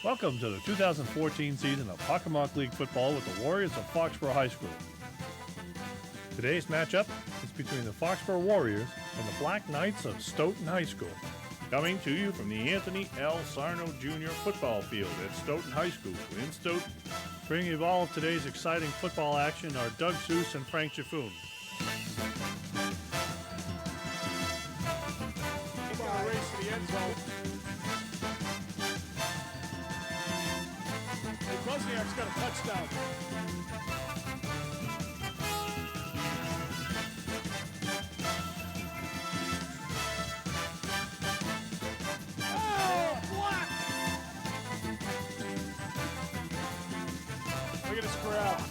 Welcome to the 2014 season of Hockomock League football with the Warriors of Foxboro High School. Today's matchup is between the Foxboro Warriors and the Black Knights of Stoughton High School. Coming to you from the Anthony L. Sarno Jr. football field at Stoughton High School in Stoughton. Bringing you all of today's exciting football action are Doug Seuss and Frank Jaffoon. Race to the end zone. Wozniak's got a touchdown. Oh, block! Look at this crowd.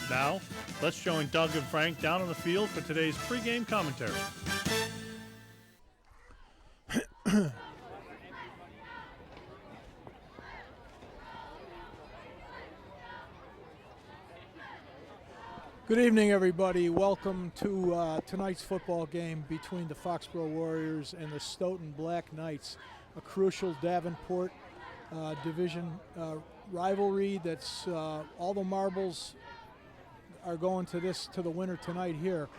Now, let's join Doug and Frank down on the field for today's pregame commentary. Good evening, everybody. Welcome to tonight's football game between the Foxboro Warriors and the Stoughton Black Knights, a crucial Davenport division rivalry. That's all the marbles are going to the winner tonight here.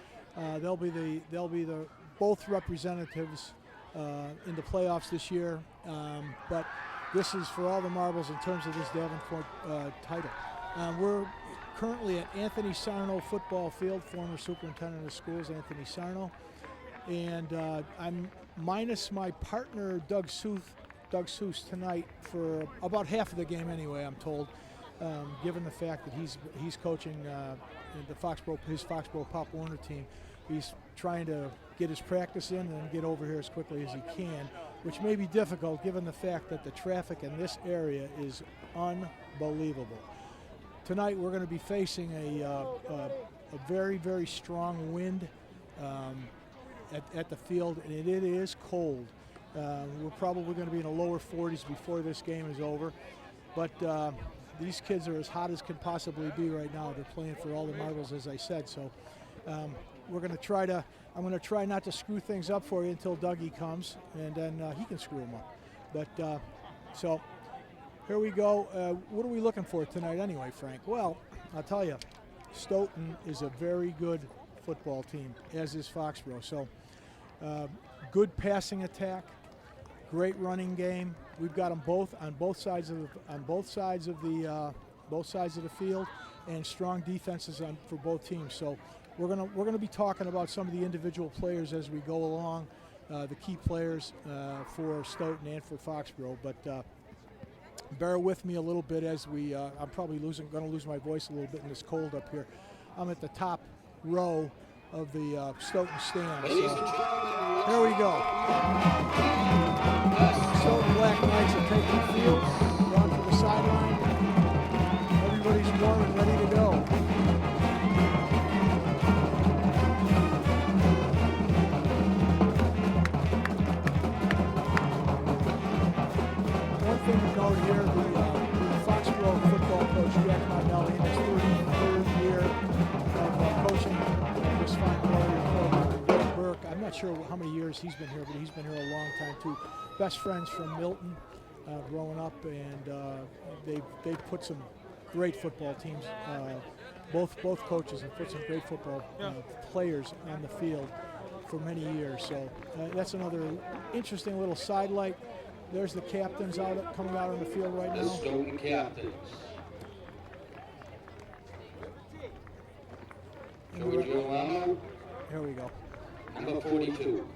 They'll be the both representatives in the playoffs this year, but this is for all the marbles in terms of this Davenport title. We're currently at Anthony Sarno football field, former superintendent of schools, Anthony Sarno. And I'm minus my partner, Doug Seuss, tonight for about half of the game anyway, I'm told, given the fact that he's coaching his Foxboro Pop Warner team. He's trying to get his practice in and get over here as quickly as he can, which may be difficult given the fact that the traffic in this area is unbelievable. Tonight we're going to be facing a very, very strong wind at the field, and it is cold. We're probably going to be in the lower 40s before this game is over. But these kids are as hot as can possibly be right now. They're playing for all the marbles, as I said. So I'm going to try not to screw things up for you until Dougie comes, and then he can screw them up. But so here we go. What are we looking for tonight anyway, Frank? Well, I'll tell you, Stoughton is a very good football team, as is Foxboro. So good passing attack, great running game. We've got them both on both sides of the field, and strong defenses for both teams. So we're gonna be talking about some of the individual players as we go along, the key players for Stoughton and for Foxboro. But bear with me a little bit as I'm probably going to lose my voice a little bit in this cold up here. I'm at the top row of the Stoughton stand. So here we go. Stoughton Black Knights are taking the field, going for the sideline. Everybody's warm and ready to go. Thing to note here, the Foxboro football coach, Jack Marnelli, in his 33rd year of coaching this fine Warrior program. Bill Burke, I'm not sure how many years he's been here, but he's been here a long time too. Best friends from Milton growing up, and they've put some great football teams. Both coaches have put some great football players on the field for many years. So that's another interesting little sidelight. There's the captains coming out on the field right now. The Stoughton captains. Giorgio Lamo. Here we go. Number 42.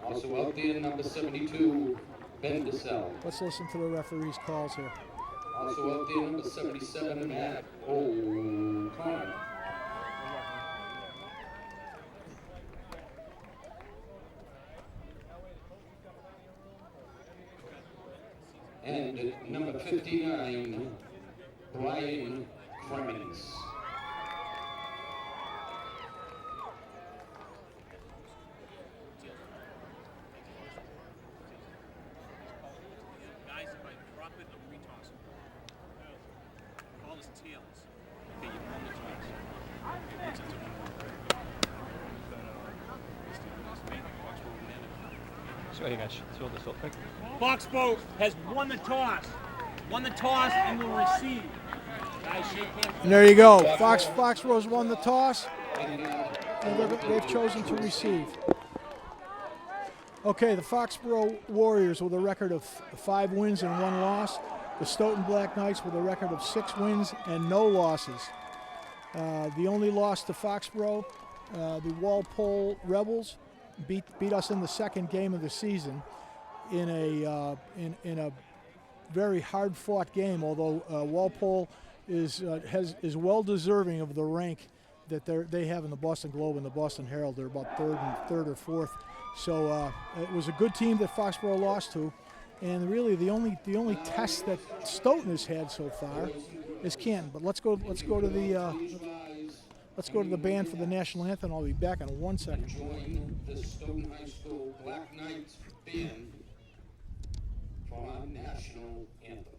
Also out there, number 72, Ben DeSalle. Let's listen to the referee's calls here. Also out there, number 77, Matt O'Connor. And number 59, Brian Cremens. Guys, if I drop it, I'm retossing. Ball is tails. Okay, you pull the toss. So you guys throw this real quick. Foxboro has won the toss. Won the toss and will receive. Guys, shake hands. And there you go. Foxborough's won the toss, and they've chosen to receive. Okay, the Foxboro Warriors with a record of 5 wins and 1 loss. The Stoughton Black Knights with a record of 6 wins and no losses. The only loss to Foxboro, the Walpole Rebels beat us in the second game of the season in a very hard-fought game. Although Walpole is well deserving of the rank that they have in the Boston Globe and the Boston Herald. They're about third or fourth. So it was a good team that Foxboro lost to, and really the only test that Stoughton has had so far is Canton. But let's go to the band for the national anthem. I'll be back in 1 second. Join the Stoughton High School Black Knights band for our national anthem.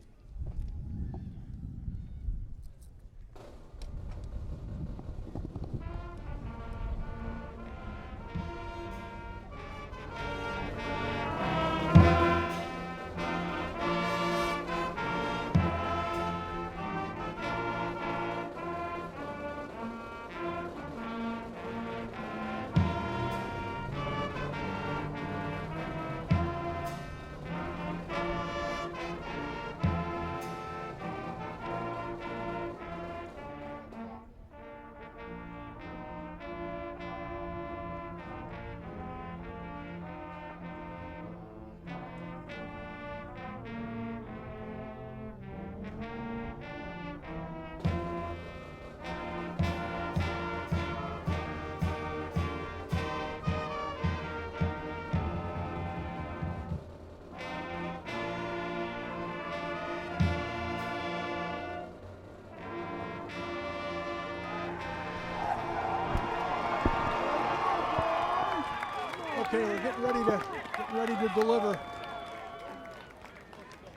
Okay, we're getting ready to deliver.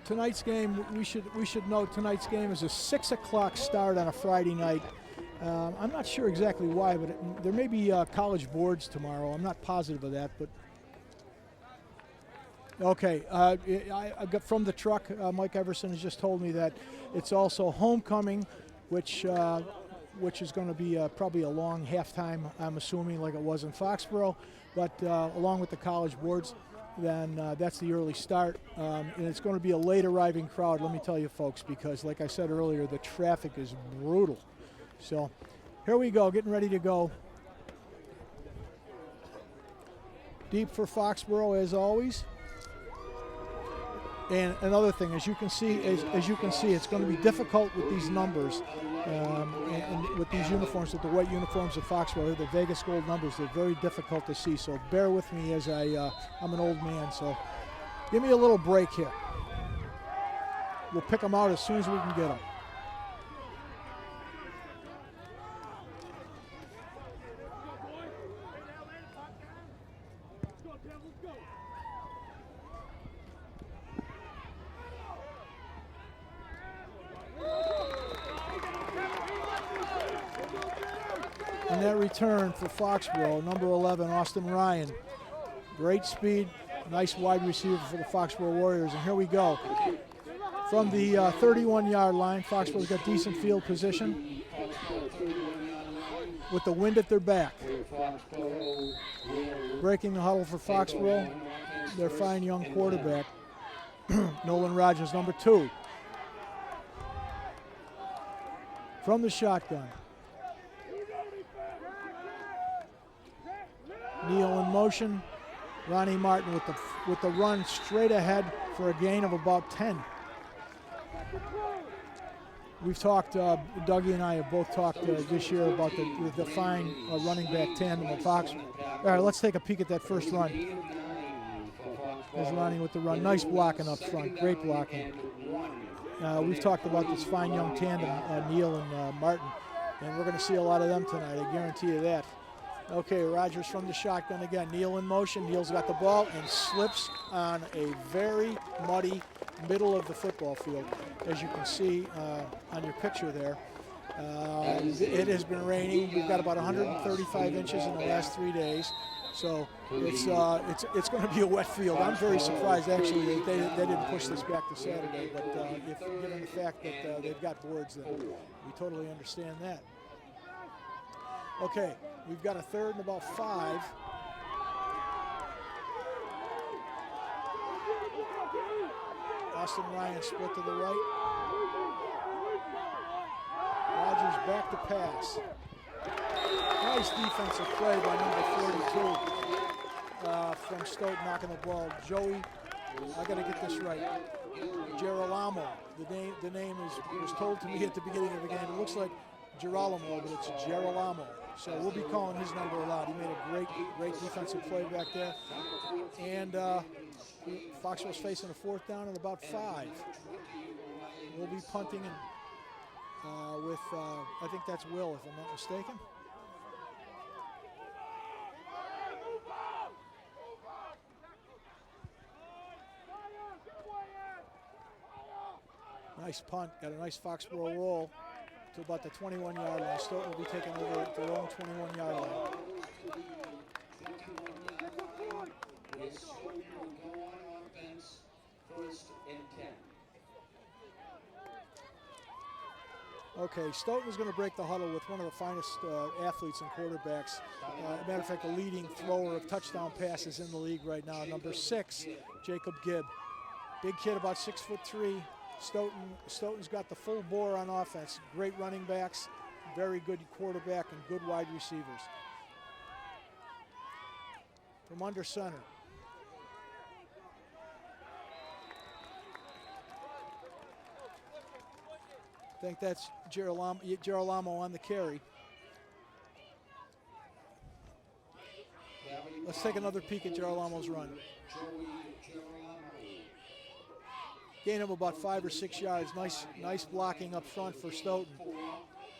Tonight's game, we should note tonight's game is a 6 o'clock start on a Friday night. I'm not sure exactly why, but there may be college boards tomorrow. I'm not positive of that, but okay. I got from the truck. Mike Everson has just told me that it's also homecoming, which is going to be probably a long halftime, I'm assuming, like it was in Foxboro. But along with the college boards, then that's the early start. And it's going to be a late arriving crowd, let me tell you folks, because like I said earlier, the traffic is brutal. So here we go, getting ready to go. Deep for Foxboro as always. And another thing, as you can see, it's going to be difficult with these numbers and with these uniforms, with the white uniforms of Foxboro, the Vegas gold numbers. They're very difficult to see. So bear with me as I'm an old man. So give me a little break here. We'll pick them out as soon as we can get them. And that return for Foxboro, number 11, Austin Ryan. Great speed, nice wide receiver for the Foxboro Warriors. And here we go. From the 31-yard line, Foxboro's got decent field position with the wind at their back. Breaking the huddle for Foxboro, their fine young quarterback, Nolan Rogers, number 2. From the shotgun. Neal in motion. Ronnie Martin with the run straight ahead for a gain of about 10. We've talked, Dougie and I have both talked this year about the fine running back tandem of Fox. All right, let's take a peek at that first run. There's Ronnie with the run. Nice blocking up front. Great blocking. We've talked about this fine young tandem, Neal and Martin, and we're going to see a lot of them tonight. I guarantee you that. Okay, Rogers from the shotgun again. Neal in motion. Neal's got the ball and slips on a very muddy middle of the football field, as you can see on your picture there. It has been raining. We've got about 135 inches in the last 3 days. So it's going to be a wet field. I'm very surprised actually that they didn't push this back to Saturday. But given the fact that they've got boards, then we totally understand that. Okay, we've got a third and about 5. Austin Ryan split to the right. Rogers back to pass. Nice defensive play by number 42 from Stoughton, knocking the ball. Joey, I got to get this right. Girolamo. The name was told to me at the beginning of the game. It looks like Girolamo, but it's Girolamo. So we'll be calling his number a lot. He made a great defensive play back there. And Foxborough's facing a 4th down and about 5. We'll be punting and with, I think that's Will, if I'm not mistaken. Nice punt, got a nice Foxborough roll to about the 21-yard line. Stoughton will be taking over at their own 21-yard line. Okay, Stoughton is going to break the huddle with one of the finest athletes and quarterbacks. As a matter of fact, the leading thrower of touchdown passes in the league right now, number 6, Jacob Gibb. Big kid, about 6'3". Stoughton's got the full bore on offense. Great running backs, very good quarterback, and good wide receivers. From under center. I think that's Girolamo on the carry. Let's take another peek at Girolamo's run. Gain of about 5 or 6 yards. Nice blocking up front for Stoughton.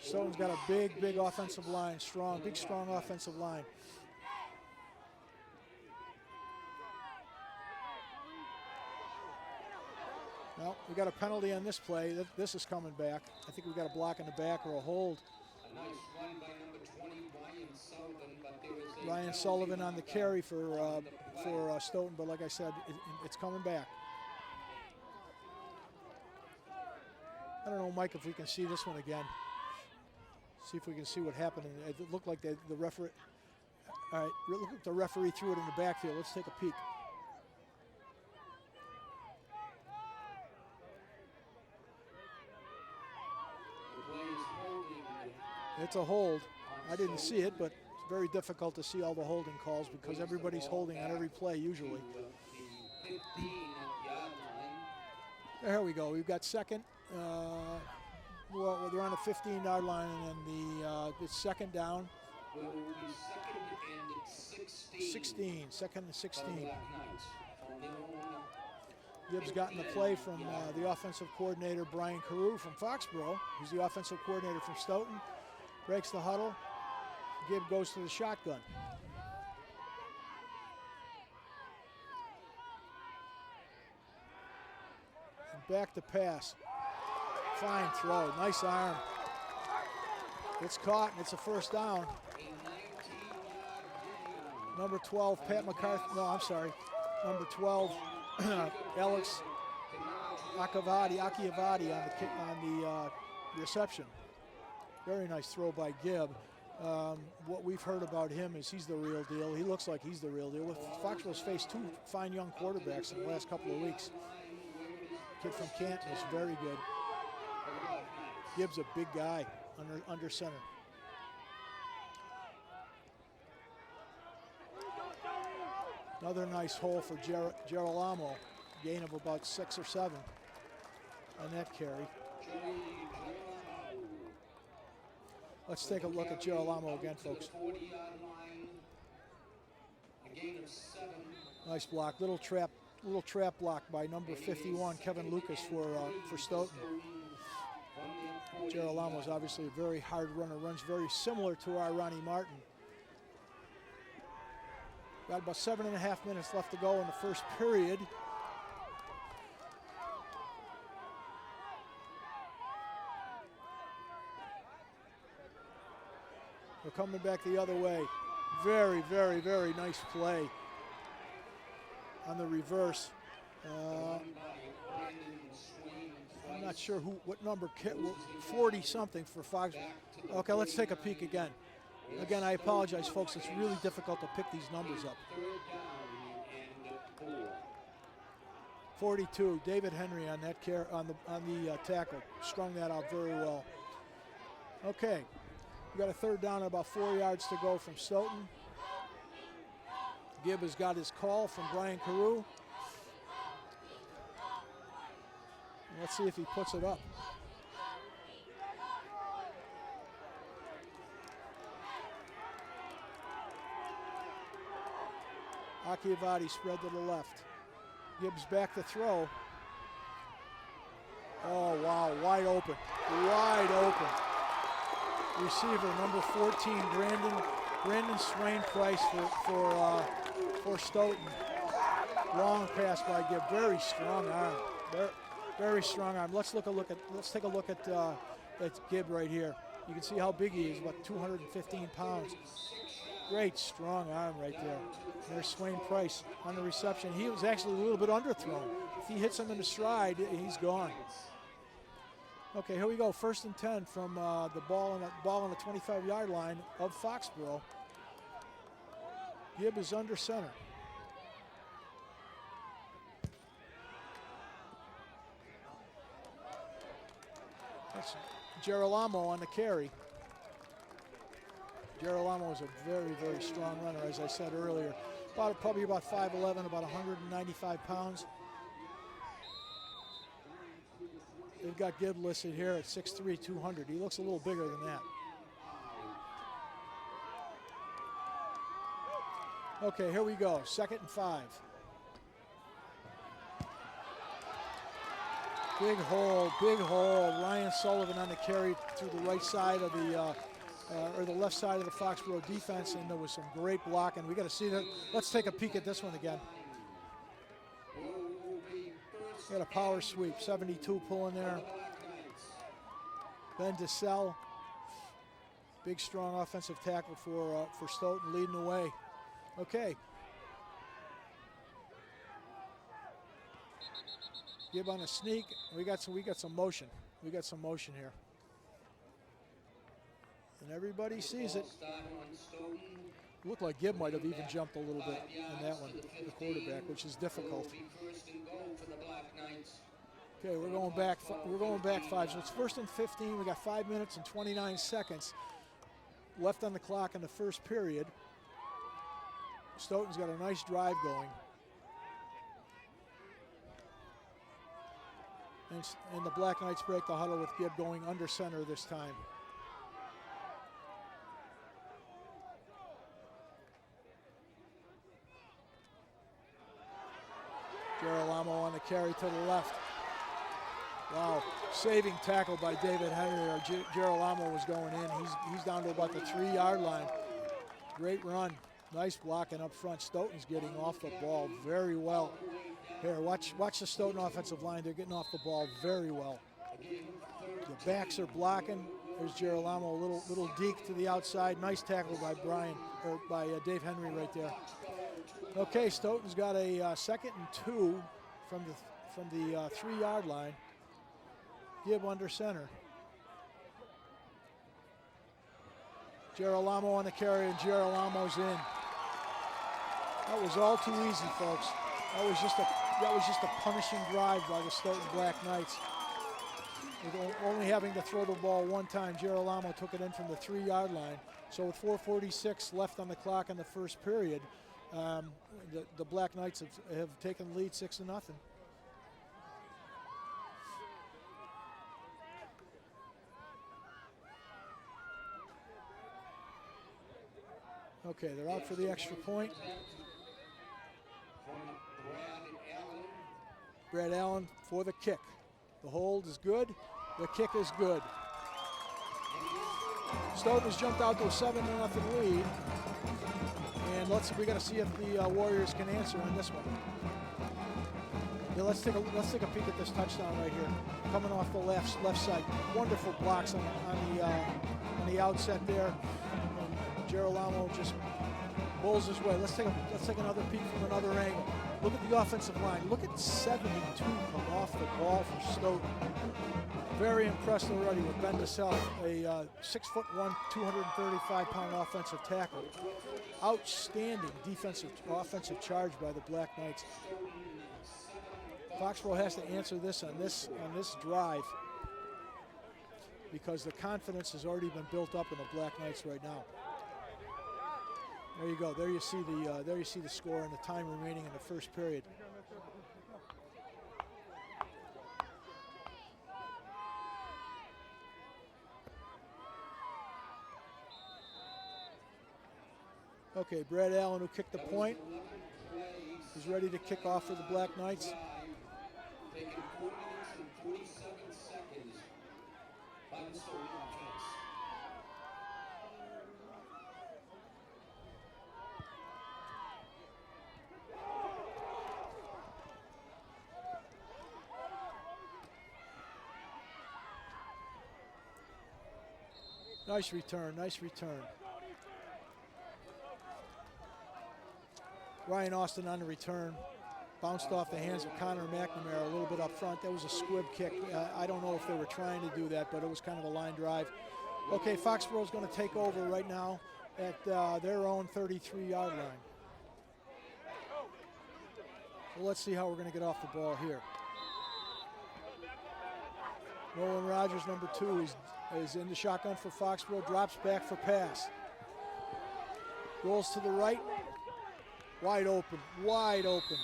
Stoughton's got a big offensive line, strong offensive line. Well, we got a penalty on this play. This is coming back. I think we got a block in the back or a hold. A nice run by number 20, Ryan Sullivan, but there was a Ryan Sullivan on the carry for Stoughton, but like I said, it's coming back. I don't know, Mike, if we can see this one again. See if we can see what happened. It looked like the referee. All right, look like the referee threw it in the backfield. Let's take a peek. It's a hold. I didn't see it, but it's very difficult to see all the holding calls because everybody's holding on every play usually. There we go. We've got second. Well, they're on the 15-yard line, and then it's second down. will be second and 16. Second and 16. Black Knights on their own. Gibbs got in the play from the offensive coordinator, Brian Carew from Foxboro, who's the offensive coordinator from Stoughton. Breaks the huddle. Gibb goes to the shotgun. And back to pass. Fine throw. Nice arm. It's caught, and it's a first down. Number 12, Pat McCarthy. No, I'm sorry. Number 12, Alex Akiavadi on the reception. Very nice throw by Gibb. What we've heard about him is he's the real deal. He looks like he's the real deal. Foxborough's faced two fine young quarterbacks in the last couple of weeks. Kid from Canton is very good. Gibbs a big guy under center. Another nice hole for Girolamo. Gain of about 6 or 7 on that carry. Let's take a look at Girolamo again, folks. Nice block, little trap block by number 51, Kevin Lucas for Stoughton. Girolamo is obviously a very hard runner, runs very similar to our Ronnie Martin. Got about 7.5 minutes left to go in the first period. We're coming back the other way. Very, very, very nice play on the reverse. I'm not sure what number, 40 something for Fox. Okay, let's take a peek again. Again, I apologize, folks. It's really difficult to pick these numbers up. 42, David Henry on that on the tackle, strung that out very well. Okay, we got a third down and about 4 yards to go from Stoughton. Gibb has got his call from Brian Carew. Let's see if he puts it up. Akiavati spread to the left. Gibbs back to throw. Oh, wow, wide open. Wide open. Receiver number 14, Brandon Swain Price for Stoughton. Long pass by Gibb. Very strong arm. Very strong arm. Let's take a look at Gibb right here. You can see how big he is, about 215 pounds. Great strong arm right there. There's Swain Price on the reception. He was actually a little bit underthrown. If he hits him in the stride, he's gone. Okay, here we go. 1st and 10 from the ball on the 25-yard line of Foxboro. Gibb is under center. That's Girolamo on the carry. Girolamo is a very, very strong runner, as I said earlier. Probably about 5'11", about 195 pounds. They've got Gibb listed here at 6'3", 200. He looks a little bigger than that. Okay, here we go. 2nd and 5. Big hole, big hole. Ryan Sullivan on the carry through the right side of the, or the left side of the Foxboro defense, and there was some great blocking. We got to see that. Let's take a peek at this one again. Got a power sweep, 72 pulling there. Ben DeSalle, big strong offensive tackle for Stoughton, leading the way. Okay. Gibb on a sneak. We got some motion. We got some motion here. And everybody sees it. Looked like Gibb might have even jumped a little bit in that one, the quarterback, which is difficult. Okay, we're going back 5. So it's 1st and 15. We got 5 minutes and 29 seconds left on the clock in the first period. Stoughton's got a nice drive going. And the Black Knights break the huddle with Gibb going under center this time. Girolamo on the carry to the left. Wow, saving tackle by David Henry. Girolamo was going in. He's down to about the 3-yard line. Great run. Nice blocking up front. Stoughton's getting off the ball very well. Here, watch the Stoughton offensive line. They're getting off the ball very well. The backs are blocking. There's Girolamo, a little deke to the outside. Nice tackle by Dave Henry right there. Okay, Stoughton's got a 2nd and 2 from the 3-yard line. Gibb under center. Girolamo on the carry, and Girolamo's in. That was all too easy, folks. That was just a punishing drive by the Stoughton Black Knights. With only having to throw the ball one time, Girolamo took it in from the 3-yard line. So with 4:46 left on the clock in the first period, the Black Knights have taken the lead 6-0. Okay, they're out for the extra point. Brad Allen for the kick. The hold is good. The kick is good. Stoughton has jumped out to a 7-0 lead. And we got to see if the Warriors can answer on this one. Yeah, let's take a peek at this touchdown right here. Coming off the left side. Wonderful blocks on the outset there. And Girolamo just Bowls his way. Let's take another peek from another angle. Look at the offensive line. Look at 72 come off the ball for Stoughton. Very impressed already with Ben DeSalle, a 6'1", 235-pound offensive tackle. Outstanding offensive charge by the Black Knights. Foxboro has to answer this on this drive because the confidence has already been built up in the Black Knights right now. There you go. There you see the score and the time remaining in the first period. Okay, Brad Allen, who kicked the point, is ready to kick off for the Black Knights. Taking 4 minutes and 47 seconds by the Stoughton offense. Nice return, nice return. Ryan Austin on the return. Bounced off the hands of Connor McNamara a little bit up front. That was a squib kick. I don't know if they were trying to do that, but it was kind of a line drive. Okay, Foxboro's going to take over right now at their own 33-yard line. So let's see how we're going to get off the ball here. Nolan Rogers, number 2, is in the shotgun for Foxboro, drops back for pass. Rolls to the right, wide open, wide open.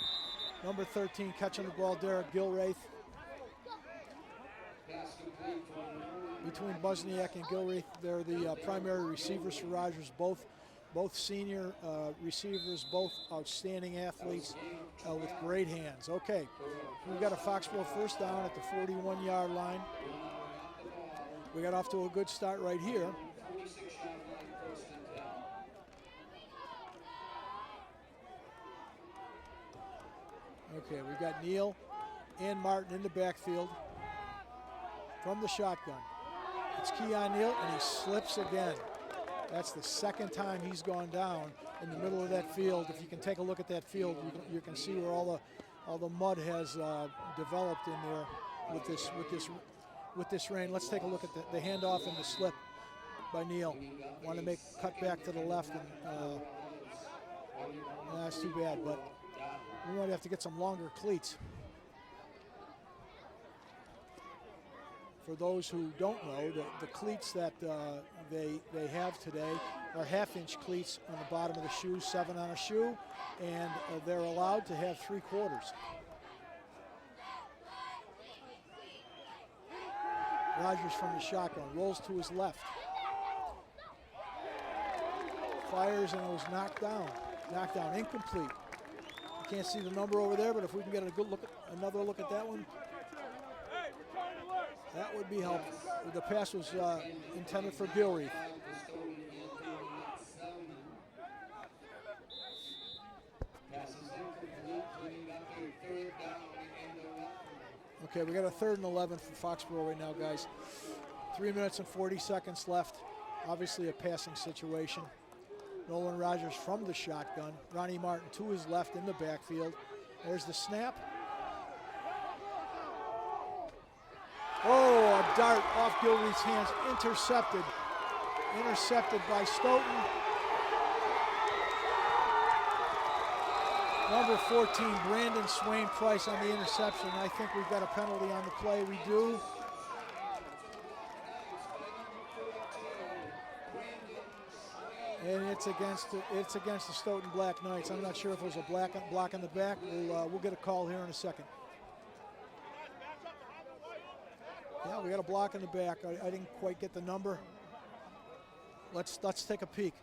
Number 13 catching the ball, Derek Gilraith. Between Buzniak and Gilraith, they're the primary receivers for Rogers, both senior receivers, both outstanding athletes with great hands. Okay, we've got a Foxboro first down at the 41-yard line. We got off to a good start right here. Okay, we've got Neal and Martin in the backfield from the shotgun. It's Keon Neal, and he slips again. That's the second time he's gone down in the middle of that field. If you can take a look at that field, you can see where all the mud has developed in there with this rain. Let's take a look at the handoff and the slip by Neal. Want to cut back to the left, and that's too bad, but we might have to get some longer cleats. For those who don't know, the cleats that they have today are half-inch cleats on the bottom of the shoe, 7 on a shoe, and they're allowed to have 3/4. Rogers from the shotgun, rolls to his left. Fires, and it was knocked down, incomplete. You can't see the number over there, but if we can get another look at that one, that would be helpful. The pass was intended for Gilreath. Okay, we got a 3rd and 11 for Foxboro right now, guys. 3 minutes and 40 seconds left. Obviously a passing situation. Nolan Rogers from the shotgun. Ronnie Martin to his left in the backfield. There's the snap. Oh, a dart off Gilreath's hands, intercepted by Stoughton. Number 14, Brandon Swain Price on the interception. I think we've got a penalty on the play. We do. And it's against the Stoughton Black Knights. I'm not sure if it was a block in the back. We'll get a call here in a second. Yeah, we got a block in the back. I didn't quite get the number. Let's take a peek.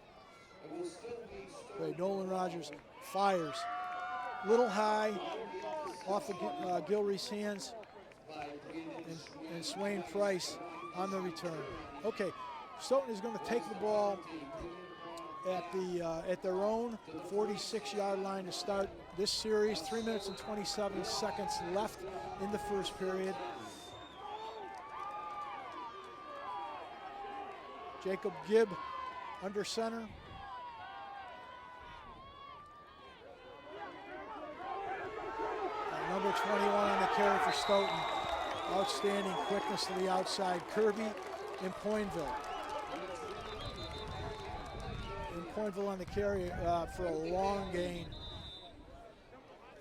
Okay, Nolan Rogers fires. Little high off of Gilreath's hands. And Swain Price on the return. Okay, Stoughton is going to take the ball at their own 46-yard line to start this series. 3 minutes and 27 seconds left in the first period. Jacob Gibb under center. Number 21 on the carry for Stoughton. Outstanding quickness to the outside. Kirby in Pointville. In Pointville on the carry for a long gain.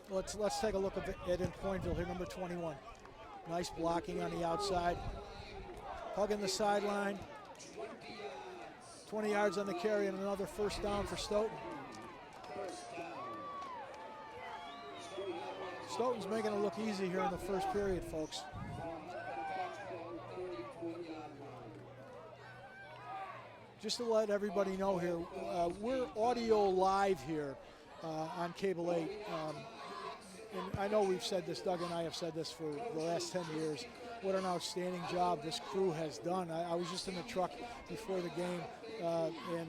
Let's take a look at it in Pointville here, number 21. Nice blocking on the outside. Hugging the sideline. 20 yards on the carry and another first down for Stoughton. Stoughton's making it look easy here in the first period, folks. Just to let everybody know here, we're audio live here on Cable 8. And I know we've said this, Doug and I have said this for the last 10 years. What an outstanding job this crew has done. I was just in the truck before the game, and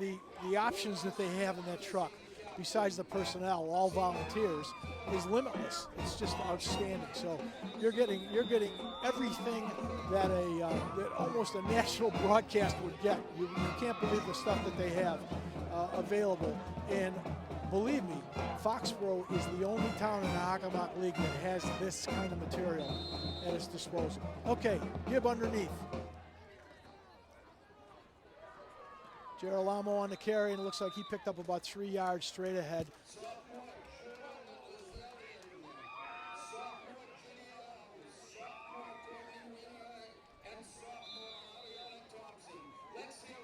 the options that they have in that truck, besides the personnel, all volunteers, is limitless. It's just outstanding. So you're getting everything that that almost a national broadcast would get. You can't believe the stuff that they have available. And believe me, Foxboro is the only town in the Hockomock League that has this kind of material at its disposal. Okay, Gibb underneath. Girolamo on the carry, and it looks like he picked up about 3 yards straight ahead.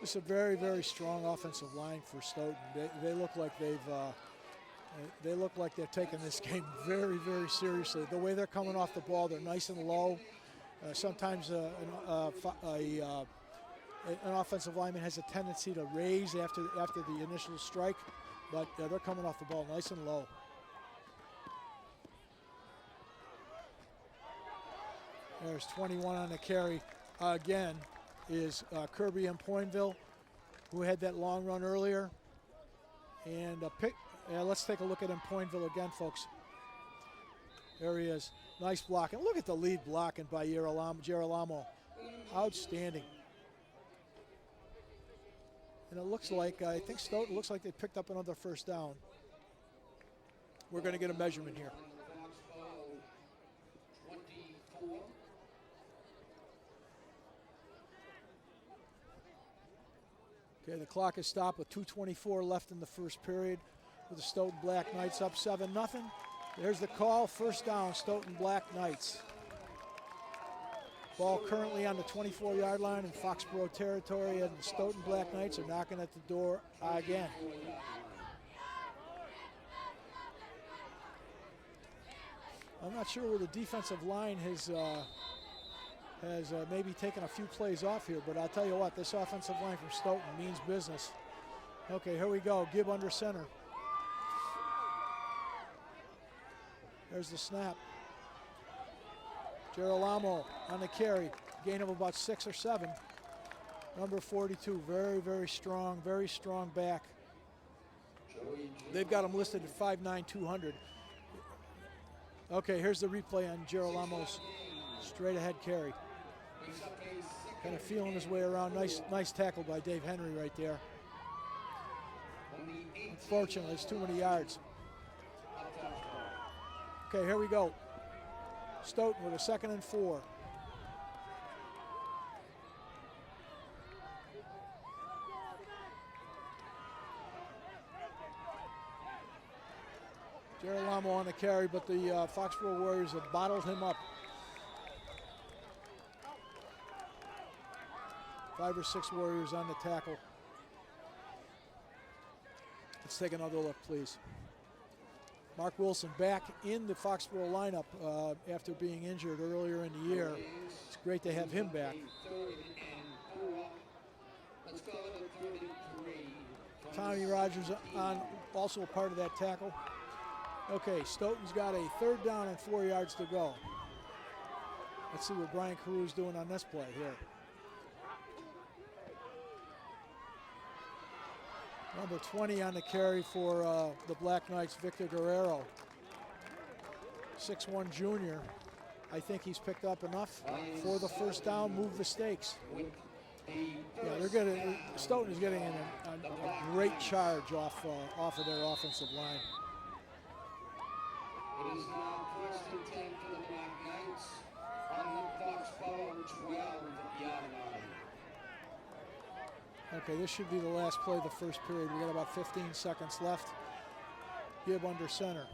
It's a very, very strong offensive line for Stoughton. They look like they look like they're taking this game very, very seriously. The way they're coming off the ball, they're nice and low. Sometimes an offensive lineman has a tendency to raise after the initial strike, but they're coming off the ball nice and low. There's 21 on the carry. Again, is Kirby in Pointville, who had that long run earlier. And let's take a look at him Pointville again, folks. There he is. Nice blocking. Look at the lead blocking by Girolamo. Outstanding. And it looks like, I think Stoughton looks like they picked up another first down. We're going to get a measurement here. Okay, the clock is stopped with 2:24 left in the first period with the Stoughton Black Knights up 7-0. There's the call, first down, Stoughton Black Knights. Ball currently on the 24-yard line in Foxboro territory, and the Stoughton Black Knights are knocking at the door again. I'm not sure where the defensive line has maybe taken a few plays off here, but I'll tell you what, this offensive line from Stoughton means business. Okay, here we go, Gibb under center. There's the snap. Girolamo on the carry, gain of about 6 or 7. Number 42, very, very strong back. They've got him listed at 5'9", 200. Okay, here's the replay on Girolamo's straight ahead carry. Kind of feeling his way around. Nice tackle by Dave Henry right there. Unfortunately, it's too many yards. Okay, here we go. Stoughton with a 2nd and 4. Girolamo on the carry, but the Foxboro Warriors have bottled him up. 5 or 6 Warriors on the tackle. Let's take another look, please. Mark Wilson back in the Foxboro lineup after being injured earlier in the year. It's great to have him back. Tommy Rogers on, also a part of that tackle. Okay, Stoughton's got a 3rd down and 4 yards to go. Let's see what Brian Carew's doing on this play here. Number 20 on the carry for the Black Knights, Victor Guerrero. 6'1" junior. I think he's picked up enough for the first down, move the stakes. Yeah, Stoughton is getting a great charge off of their offensive line. It is now first and 10 for the Black Knights on the Foxboro 12-yard line. Okay, this should be the last play of the first period. We got about 15 seconds left. Gibb under center.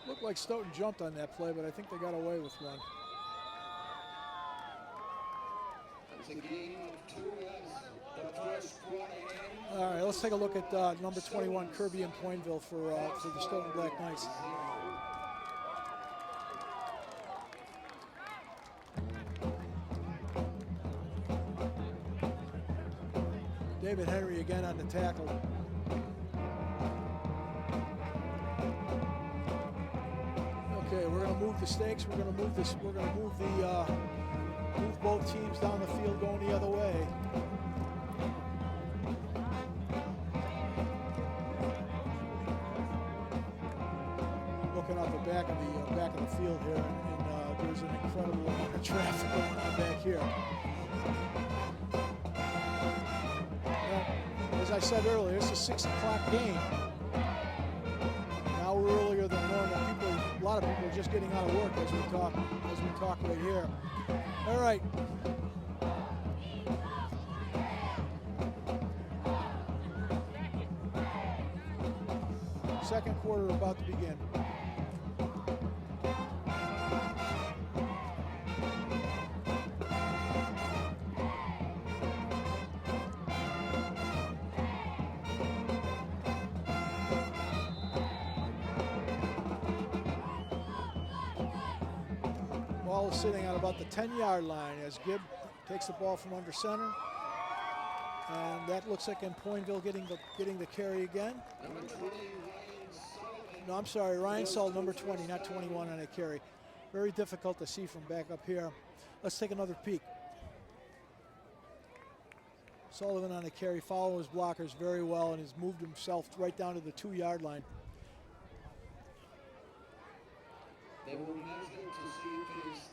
Looked like Stoughton jumped on that play, but I think they got away with one. It's a gain of 2 as the first quarter ends. All right, let's take a look at number 21, Kirby in Pointville for the Stoughton Black Knights. David Henry again on the tackle. Okay, we're going to move the stakes. We're going to move this. We're going to move move both teams down the field going the other way. Looking out the back of the field here, and there's an incredible amount of traffic going on back here. Well, as I said earlier, it's a 6 o'clock game. Now we're earlier than normal. A lot of people are just getting out of work as we talk right here. All right. Second quarter about to begin. Ball is sitting on about the 10-yard line as Gibb takes the ball from under center. And that looks like in Pointville getting the carry again. No, I'm sorry, Ryan Saul, number 20, not 21 on a carry. Very difficult to see from back up here. Let's take another peek. Sullivan on a carry, follow his blockers very well and has moved himself right down to the 2-yard line.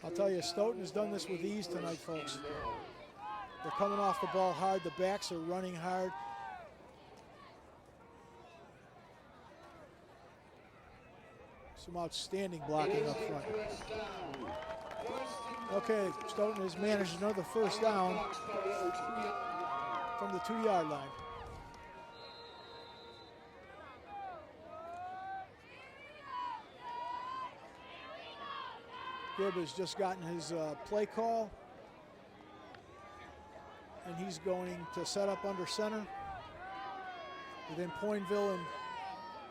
I'll tell you, Stoughton has done this with ease tonight, folks. They're coming off the ball hard. The backs are running hard. Some outstanding blocking up front. Okay, Stoughton has managed another first down from the 2-yard line. Gibb has just gotten his play call, and he's going to set up under center. Within Pointville and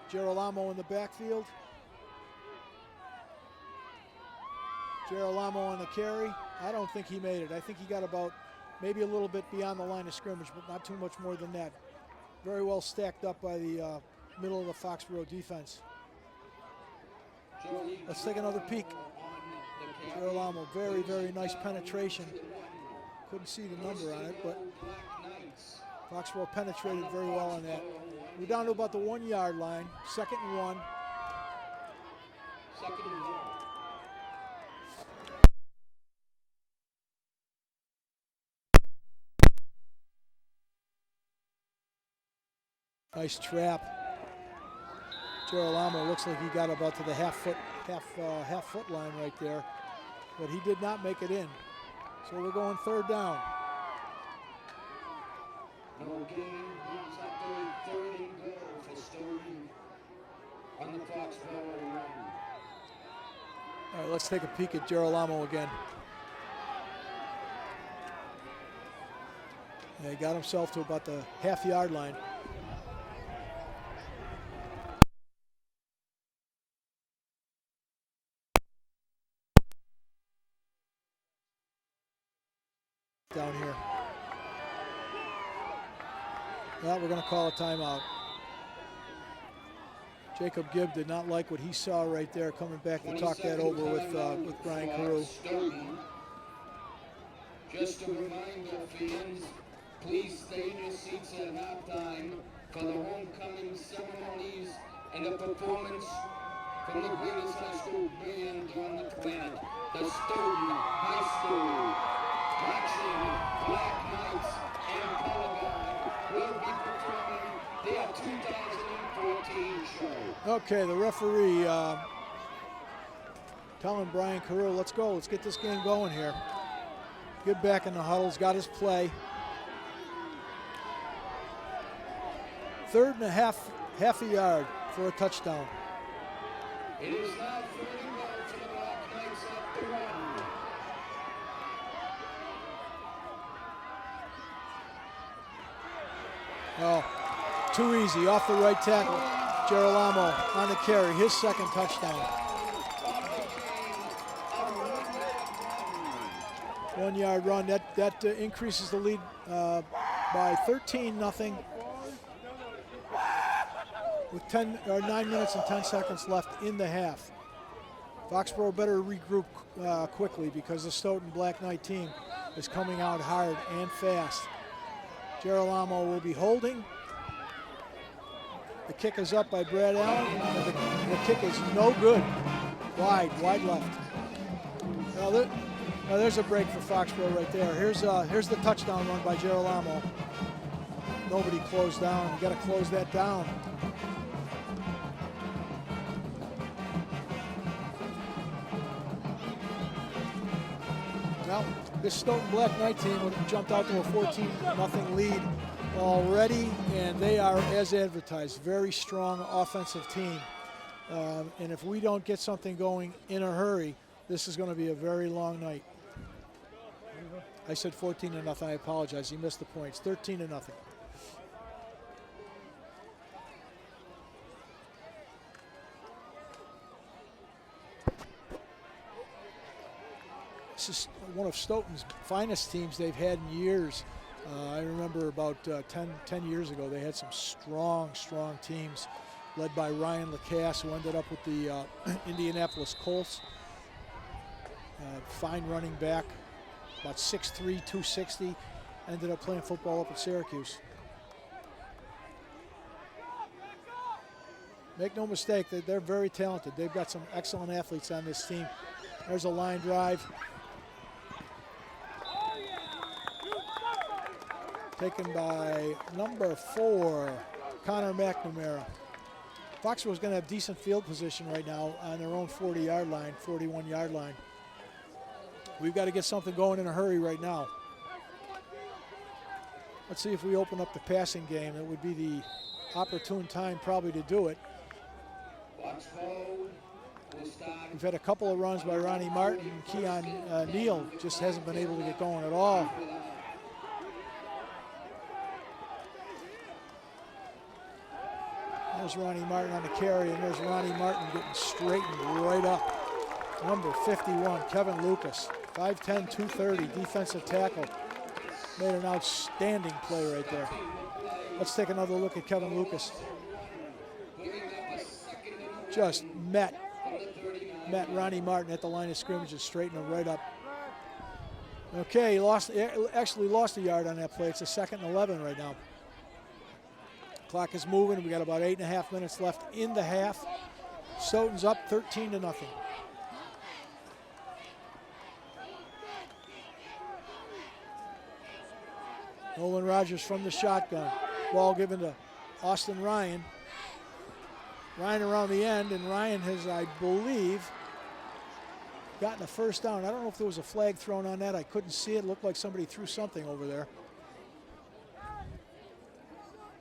Girolamo in the backfield. Girolamo on the carry. I don't think he made it. I think he got about maybe a little bit beyond the line of scrimmage, but not too much more than that. Very well stacked up by the middle of the Foxboro defense. Let's take another peek. Girolamo, very, very nice penetration. Couldn't see the number on it, but Foxboro penetrated very well on that. We're down to about the 1-yard line, 2nd and 1. Nice trap. Girolamo looks like he got about to the half foot line right there, but he did not make it in. So we're going 3rd down. No gain. He's up there 3rd and goal for Stoughton on the Foxboro run. All right, let's take a peek at Girolamo again. Yeah, he got himself to about the half-yard line. Down here. Well, we're going to call a timeout. Jacob Gibb did not like what he saw right there, coming back to talk that over with Brian Carew. Just a reminder, fans, please stay in your seats at halftime for the homecoming ceremonies and a performance from the greatest high school band on the planet. the Stoughton High School. Watching Black Knights and Polygon will be performing their 2014 show. Okay, the referee telling Brian Carew, let's go, let's get this game going here. Good back in the huddle's got his play. Third and a half a yard for a touchdown. It is now 31 for the Black Knights at the run. Oh, too easy, off the right tackle. Girolamo on the carry, his second touchdown. 1 yard run, that increases the lead by 13-0 with 9 minutes and 10 seconds left in the half. Foxboro better regroup quickly because the Stoughton Black Knight team is coming out hard and fast. Girolamo will be holding. The kick is up by Brad Allen. And the kick is no good. Wide left. Now there's a break for Foxboro right there. Here's the touchdown run by Girolamo. Nobody closed down. You got to close that down. Now, this Stoughton Black Knight team jumped out to a 14-0 lead already, and they are, as advertised, very strong offensive team. And if we don't get something going in a hurry, this is going to be a very long night. I said 14-0. I apologize. He missed the points. 13-0. This is one of Stoughton's finest teams they've had in years. I remember about 10 years ago, they had some strong teams led by Ryan Lacasse, who ended up with the Indianapolis Colts. Fine running back, about 6'3", 260, ended up playing football up at Syracuse. Make no mistake, they're very talented. They've got some excellent athletes on this team. There's a line drive. Taken by number 4, Connor McNamara. Foxborough's going to have decent field position right now on their own 40-yard line, 41-yard line. We've got to get something going in a hurry right now. Let's see if we open up the passing game. It would be the opportune time probably to do it. We've had a couple of runs by Ronnie Martin. Keon Neal just hasn't been able to get going at all. There's Ronnie Martin on the carry, and there's Ronnie Martin getting straightened right up. Number 51, Kevin Lucas, 5'10", 230, defensive tackle. Made an outstanding play right there. Let's take another look at Kevin Lucas. Just met Ronnie Martin at the line of scrimmage and straightened him right up. Okay, he actually lost a yard on that play. It's a 2nd and 11 right now. Clock is moving. We got about 8.5 minutes left in the half. Stoughton's up 13-0. Nolan Rogers from the shotgun. Ball given to Austin Ryan. Ryan around the end, and Ryan has, I believe, gotten a first down. I don't know if there was a flag thrown on that. I couldn't see it. Looked like somebody threw something over there.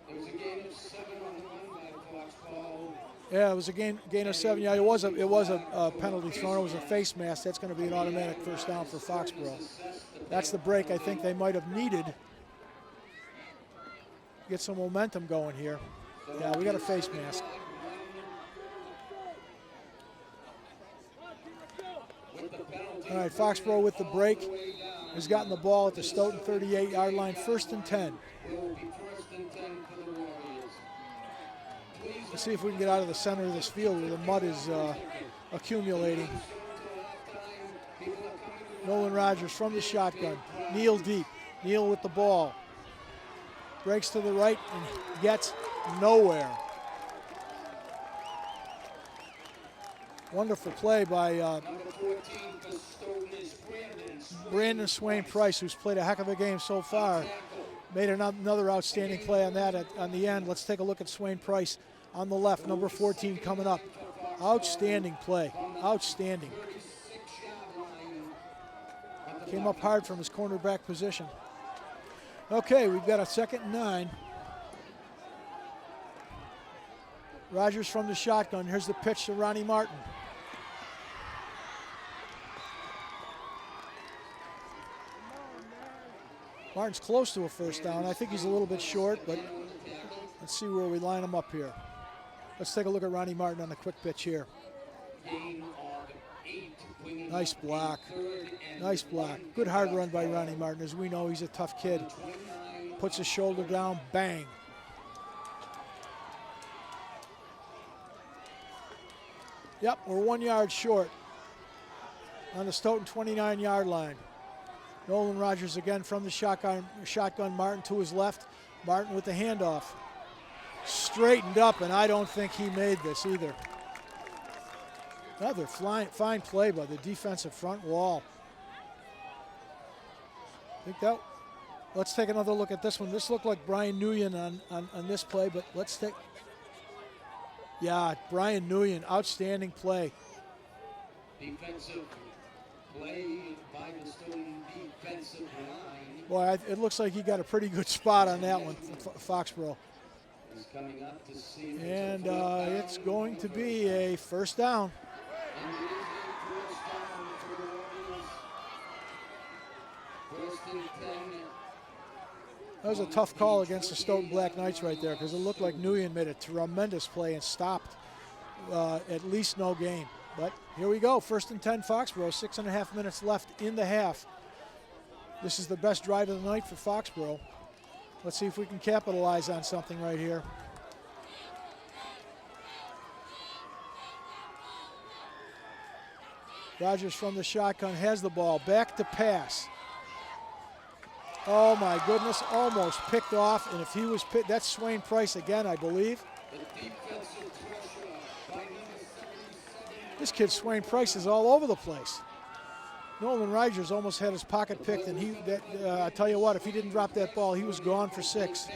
It was a gain of 7 on the run by Foxboro. Yeah, it was a gain of 7. Yeah, it was a penalty thrown. It was a face mask. That's going to be an automatic first down for Foxboro. That's the break I think they might have needed. Get some momentum going here. Yeah, we got a face mask. All right, Foxboro with the break has gotten the ball at the Stoughton 38-yard line, 1st and 10. Let's see if we can get out of the center of this field where the mud is accumulating. Nolan Rogers from the shotgun. Neal deep. Neal with the ball. Breaks to the right and gets nowhere. Wonderful play by Number 14 for Stoughton is Brandon Swain Price, who's played a heck of a game so far. Made another outstanding play on that on the end. Let's take a look at Swain Price on the left, number 14 coming up. Outstanding play, outstanding. Came up hard from his cornerback position. Okay, we've got a 2nd and 9. Rogers from the shotgun. Here's the pitch to Ronnie Martin. Martin's close to a first down. I think he's a little bit short, but let's see where we line him up here. Let's take a look at Ronnie Martin on the quick pitch here. Nice block. Nice block. Good hard run by Ronnie Martin. As we know, he's a tough kid. Puts his shoulder down, bang. Yep, we're 1 yard short on the Stoughton 29-yard line. Nolan Rogers again from the shotgun. Martin to his left. Martin with the handoff. Straightened up, and I don't think he made this either. Another fine play by the defensive front wall. Let's take another look at this one. This looked like Brian Nguyen on this play, but let's take. Yeah, Brian Nguyen, outstanding play. Defensive play by the Stoughton defensive line. Boy, it looks like he got a pretty good spot on that one for Foxboro. He's coming up to see. And it's going to be a first down. And it is a first down for the Warriors. 1st and 10. That was a tough call against the Stoughton Black Knights right there, because it looked like Nguyen made a tremendous play and stopped at least no gain. But here we go, 1st and 10 Foxboro, 6.5 minutes left in the half. This is the best drive of the night for Foxboro. Let's see if we can capitalize on something right here. Rogers from the shotgun has the ball, back to pass. Oh my goodness, almost picked off, and if he was picked, that's Swain Price again, I believe. This kid Swain Price is all over the place. Nolan Rogers almost had his pocket picked, and I tell you what, if he didn't drop that ball, he was gone for 6.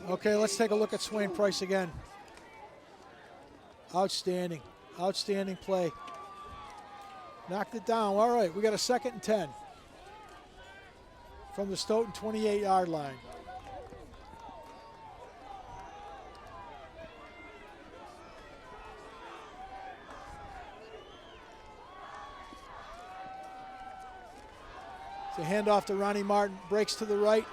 Okay, let's take a look at Swain Price again. Outstanding play. Knocked it down. All right, we got a 2nd and 10 from the Stoughton 28-yard line. So handoff to Ronnie Martin, breaks to the right.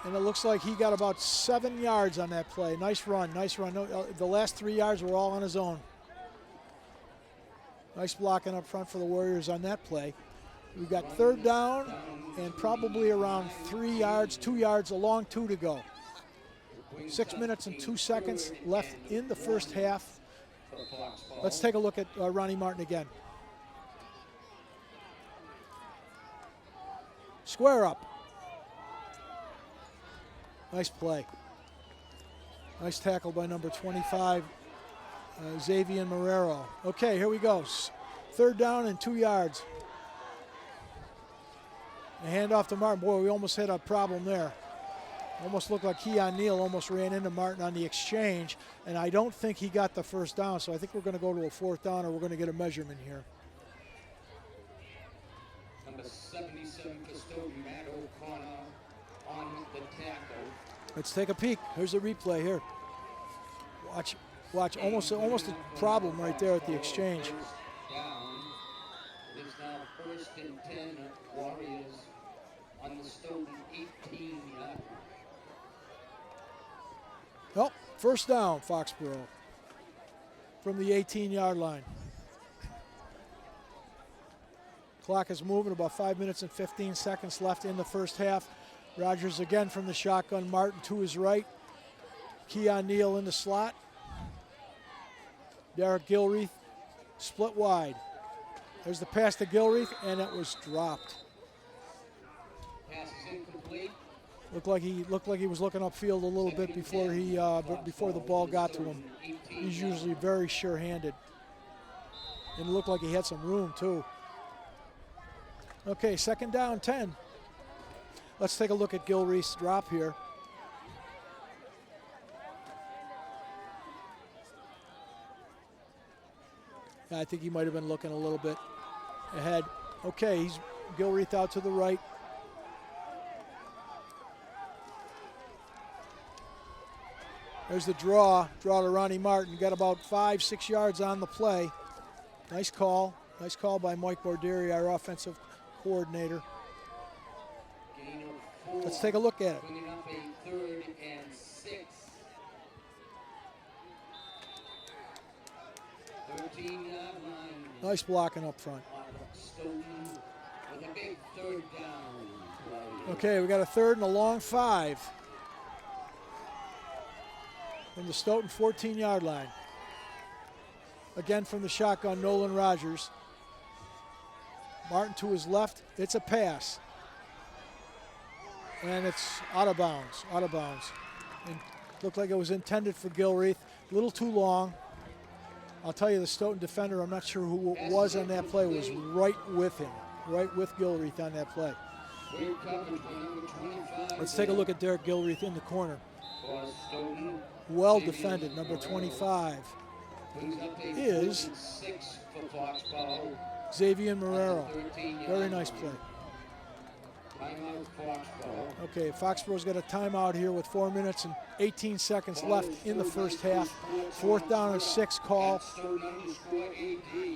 And it looks like he got about 7 yards on that play. Nice run. No, the last 3 yards were all on his own. Nice blocking up front for the Warriors on that play. We've got 3rd down and probably around 3 yards, 2 yards, a long 2 to go. 6 minutes and 2 seconds left in the first half. Let's take a look at Ronnie Martin again. Square up. Nice play. Nice tackle by number 25, Xavier Marrero. Okay, here we go. 3rd down and 2 yards. A handoff to Martin. Boy, we almost had a problem there. Almost looked like Keon Neal almost ran into Martin on the exchange, and I don't think he got the first down, so I think we're going to go to a 4th down, or we're going to get a measurement here. Number 77 for Stoughton, Matt O'Connor on the tackle. Let's take a peek. Here's a replay here. Watch. Almost a problem right there at the exchange. Down. It is now 1st and 10 Warriors on the Stoughton 18-yard. Well, first down, Foxboro, from the 18-yard line. Clock is moving, about 5 minutes and 15 seconds left in the first half. Rogers again from the shotgun, Martin to his right. Keon Neal in the slot. Derek Gilreath split wide. There's the pass to Gilreath, and it was dropped. Pass is incomplete. Looked like he was looking upfield a little bit before before the ball got to him. He's usually very sure-handed. And it looked like he had some room too. Okay, 2nd down, 10. Let's take a look at Gilreath's drop here. Yeah, I think he might have been looking a little bit ahead. Okay, he's Gilreath out to the right. There's the draw to Ronnie Martin. Got about 5-6 yards on the play. Nice call by Mike Bordieri, our offensive coordinator. Let's take a look at it. Bringing up a 3rd and 6. 13-yard line. Nice blocking up front. Stoughton with a big 3rd down. Okay, we got a 3rd and a long 5. From the Stoughton 14-yard line. Again from the shotgun, Nolan Rogers. Martin to his left. It's a pass. And it's out of bounds. And looked like it was intended for Gilreath. A little too long. I'll tell you, the Stoughton defender, I'm not sure who it was on that play, was right with him. Right with Gilreath on that play. Let's take a look at Derek Gilreath in the corner. Well defended, number 25 is Xavier Marrero. Very nice play. Okay, Foxboro's got a timeout here with 4 minutes and 18 seconds left in the first half. 4th down and 6 call.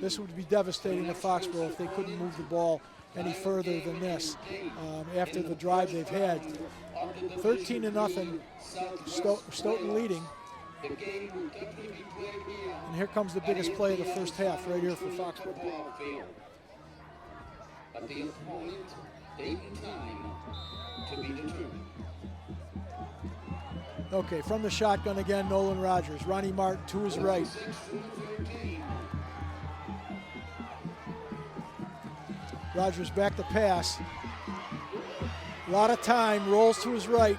This would be devastating to Foxborough if they couldn't move the ball any further than this after the drive they've had. 13-0, Stoughton leading. And here comes the biggest play of the first half right here for Foxborough. But the opponent, date and time to be determined. Okay, from the shotgun again, Nolan Rogers. Ronnie Martin to his right. Rogers back to pass. A lot of time, rolls to his right.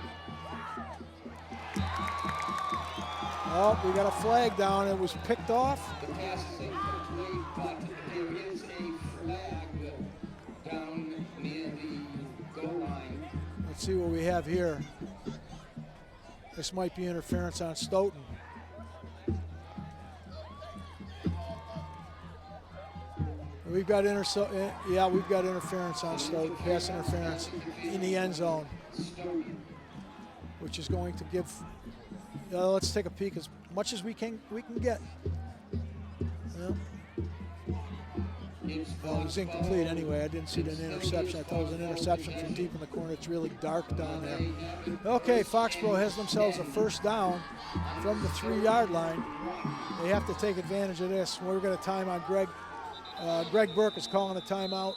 Oh, we got a flag down. It was picked off. The pass is incomplete, but there is a flag down near the goal line. Let's see what we have here. This might be interference on Stoughton. We've got interference on Stoughton, pass interference in the end zone, which is going to give. Let's take a peek as much as we can get. It was incomplete anyway. I didn't see an interception. I thought it was an interception from deep in the corner. It's really dark down there. Okay, Foxborough has themselves a 1st down from the 3-yard line. They have to take advantage of this. We're going to time on Greg. Greg Burke is calling a timeout.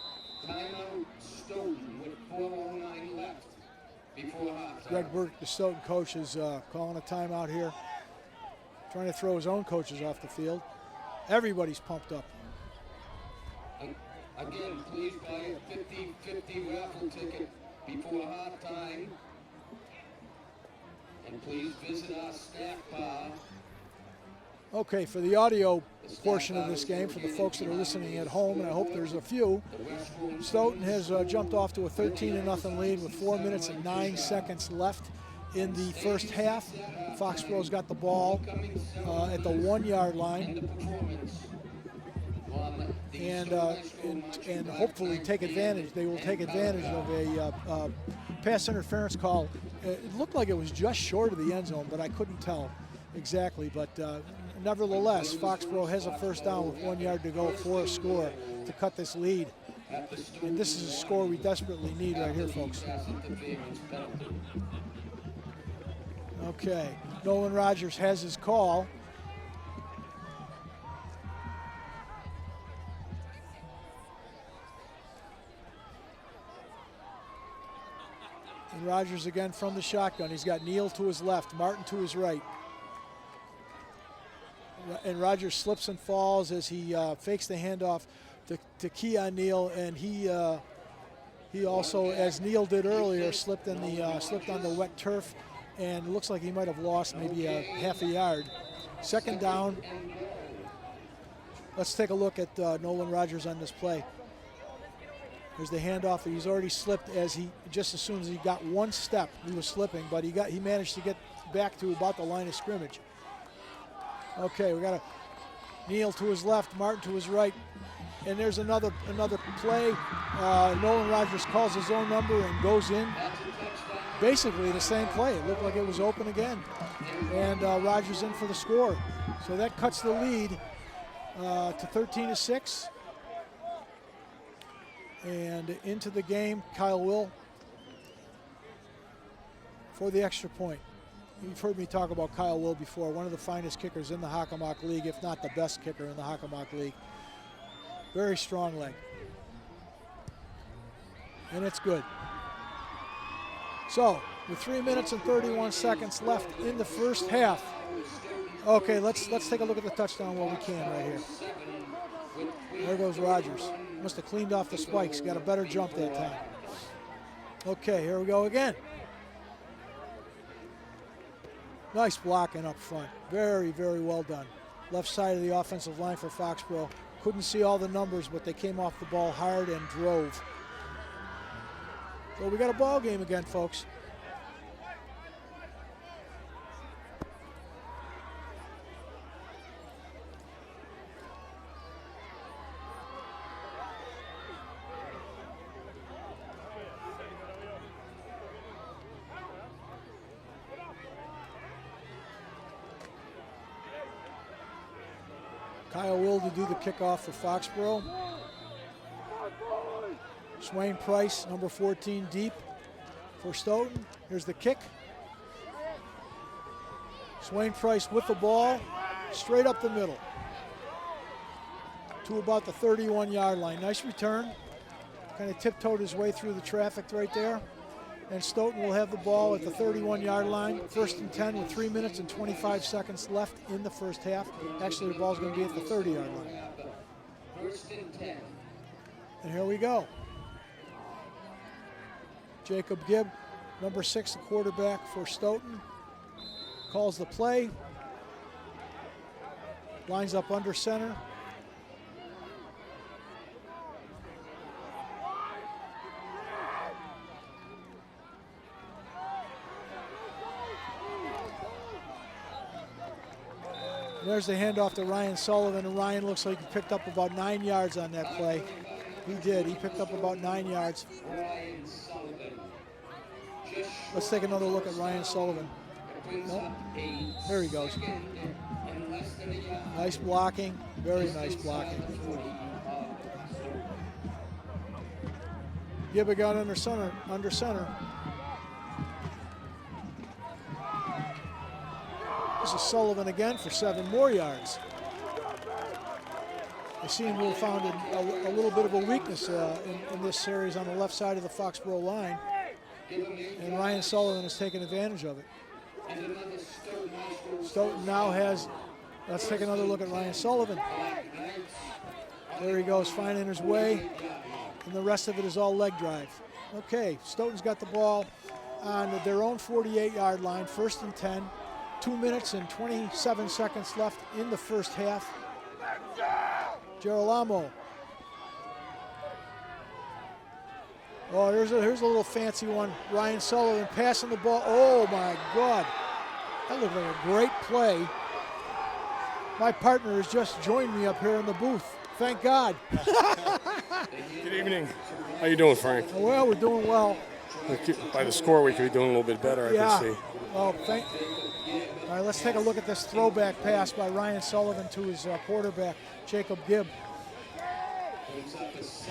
Timeout Stoughton with 4:09 left before halftime. Greg Burke, the Stoughton coach, is calling a timeout here. Trying to throw his own coaches off the field. Everybody's pumped up. Again, please buy a 50-50 raffle ticket before halftime. And please visit our snack bar. Okay, for the audio portion of this game, for the folks that are listening at home, and I hope there's a few, Stoughton has jumped off to a 13-0 lead with 4 minutes and 9 seconds left in the first half. Foxborough's got the ball at the 1-yard line. And hopefully take advantage. They will take advantage of a pass interference call. It looked like it was just short of the end zone, but I couldn't tell exactly. But nevertheless, Foxborough has a 1st down with 1 yard to go for a score to cut this lead. And this is a score we desperately need right here, folks. Okay, Nolan Rogers has his call. And Rogers again from the shotgun. He's got Neal to his left, Martin to his right. And Rogers slips and falls as he fakes the handoff to Keon Neal, and he He also, as Neil did earlier, slipped on the wet turf, and it looks like he might have lost maybe a half a yard. Second down. Let's take a look at Nolan Rogers on this play. There's the handoff. He's already slipped just as soon as he got one step. He was slipping, but he managed to get back to about the line of scrimmage. Okay, we got Neil to his left, Martin to his right, and there's another play. Nolan Rogers calls his own number and goes in. Basically the same play. It looked like it was open again, and Rogers in for the score. So that cuts the lead to 13-6. And into the game, Kyle Will for the extra point. You've heard me talk about Kyle Will before, one of the finest kickers in the Hockomock League, if not the best kicker in the Hockomock League. Very strong leg. And it's good. So, with 3 minutes and 31 seconds left in the first half. Okay, let's take a look at the touchdown while we can right here. There goes Rogers. Must have cleaned off the spikes, got a better jump that time. Okay, here we go again. Nice blocking up front. Very, very well done. Left side of the offensive line for Foxboro. Couldn't see all the numbers, but they came off the ball hard and drove. So we got a ball game again, folks. Kyle Will to do the kickoff for Foxboro. Swain Price, number 14, deep for Stoughton. Here's the kick. Swain Price with the ball, straight up the middle to about the 31-yard line. Nice return. Kind of tiptoed his way through the traffic right there. And Stoughton will have the ball at the 31-yard line. First and 10 with 3 minutes and 25 seconds left in the first half. Actually, the ball's going to be at the 30-yard line. First and 10. And here we go. Jacob Gibb, number 6, the quarterback for Stoughton, calls the play. Lines up under center. There's the handoff to Ryan Sullivan, and Ryan looks like he picked up about 9 yards on that play. He did. He picked up about 9 yards. Ryan Sullivan. Let's take another look at Ryan Sullivan. Nope. There he goes. Nice blocking. Very nice blocking. Gibb got under center. This is Sullivan again for 7 more yards. They seem to have found a little bit of a weakness in this series on the left side of the Foxboro line. And Ryan Sullivan has taken advantage of it. Stoughton now has, let's take another look at Ryan Sullivan. There he goes, finding his way. And the rest of it is all leg drive. Okay, Stoughton's got the ball on their own 48-yard line, first and 10. 2 minutes and 27 seconds left in the first half. Girolamo. Oh, here's a little fancy one. Ryan Sullivan passing the ball. Oh my God. That looked like a great play. My partner has just joined me up here in the booth. Thank God. Good evening. How you doing, Frank? Well, we're doing well. By the score, we could be doing a little bit better, I can see. Well, all right, let's take a look at this throwback pass by Ryan Sullivan to his quarterback, Jacob Gibb.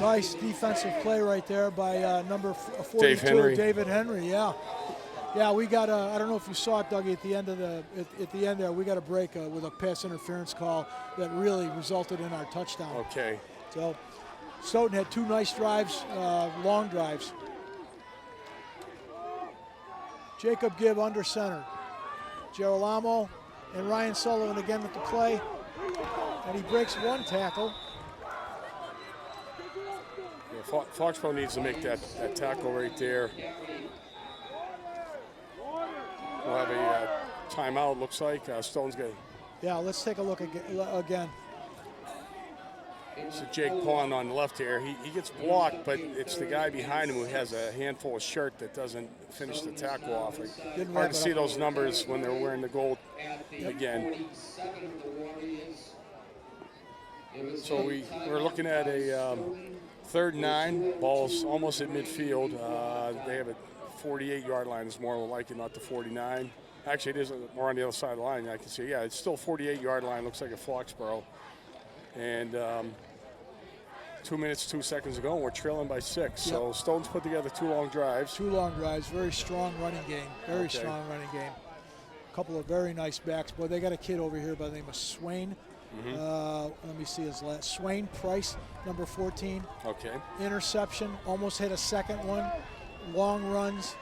Nice defensive play right there by number 42, David Henry. Yeah, we got I don't know if you saw it, Dougie, at the end there, we got a break with a pass interference call that really resulted in our touchdown. Okay. So Stoughton had 2 nice drives, long drives. Jacob Gibb under center. Girolamo and Ryan Sullivan again with the play. And he breaks one tackle. Foxboro needs to make that tackle right there. We'll have a timeout, looks like. Stoughton's good. Yeah, let's take a look again. So Jake Pond on the left here. He gets blocked, but it's the guy behind him who has a handful of shirt that doesn't finish the tackle off. Hard to see those numbers when they're wearing the gold again. So we're looking at a 3rd and 9. Ball's almost at midfield. They have a 48-yard line. Is more like it, not the 49. Actually, it is more on the other side of the line. I can see. Yeah, it's still 48-yard line. Looks like a Foxboro. And 2 minutes, 2 seconds ago, and we're trailing by 6. Yep. So Stoughton's put together 2 long drives. 2 long drives. Very strong running game. Very strong running game. A couple of very nice backs. Boy, they got a kid over here by the name of Swain. Let me see his last. Swain Price, number 14. Okay. Interception. Almost hit a second one. Long runs.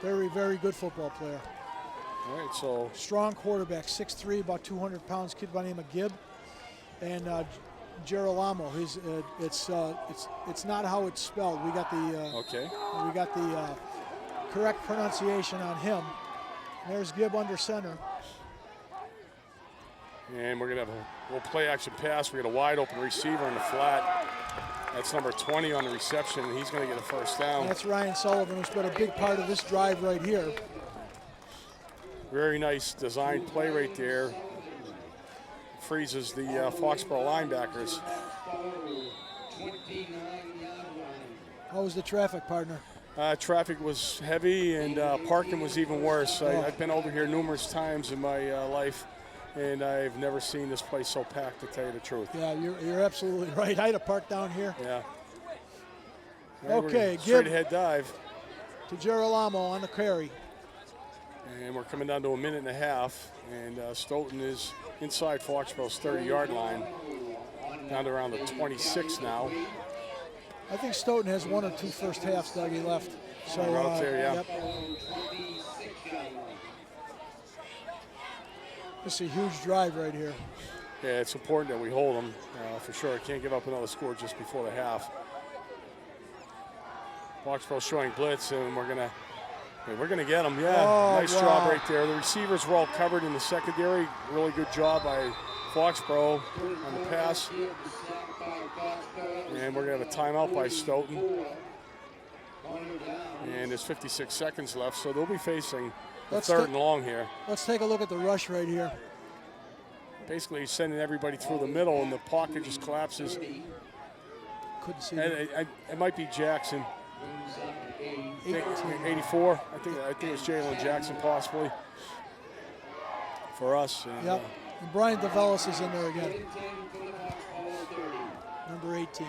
Very, very good football player. All right, so Strong quarterback. 6'3", about 200 pounds. Kid by the name of Gibb. And Girolamo. It's not how it's spelled. We got the correct pronunciation on him. There's Gibb under center. and we're gonna have a little play action pass. We got a wide open receiver in the flat. That's number 20 on the reception, and he's gonna get a first down. That's Ryan Sullivan, who's been a big part of this drive right here. Very nice design play right there. Freezes the Foxboro linebackers. How was the traffic, partner? Traffic was heavy, and parking was even worse. I've been over here numerous times in my life, and I've never seen this place so packed, to tell you the truth. Yeah, you're absolutely right. I had to park down here. Yeah. Okay, straight ahead dive. To Girolamo on the carry. And we're coming down to a minute and a half, and Stoughton is inside Foxboro's 30-yard line, down to around the 26 now. I think Stoughton has one or two first halves, Dougie, left. So right up there, yeah. Yep. This is a huge drive right here. Yeah, it's important that we hold them for sure. Can't give up another score just before the half. Foxboro showing blitz, and we're gonna get them. Yeah, nice job right there. The receivers were all covered in the secondary. Really good job by Foxboro on the pass. And we're gonna have a timeout by Stoughton. And there's 56 seconds left, so they'll be facing the third and long here. Let's take a look at the rush right here. Basically, he's sending everybody through the middle, and the pocket just collapses. Couldn't see that. It might be Jackson. 84. I think it was Jalen Jackson possibly for us. And, yep. And Brian DeVellis is in there again. Number 18.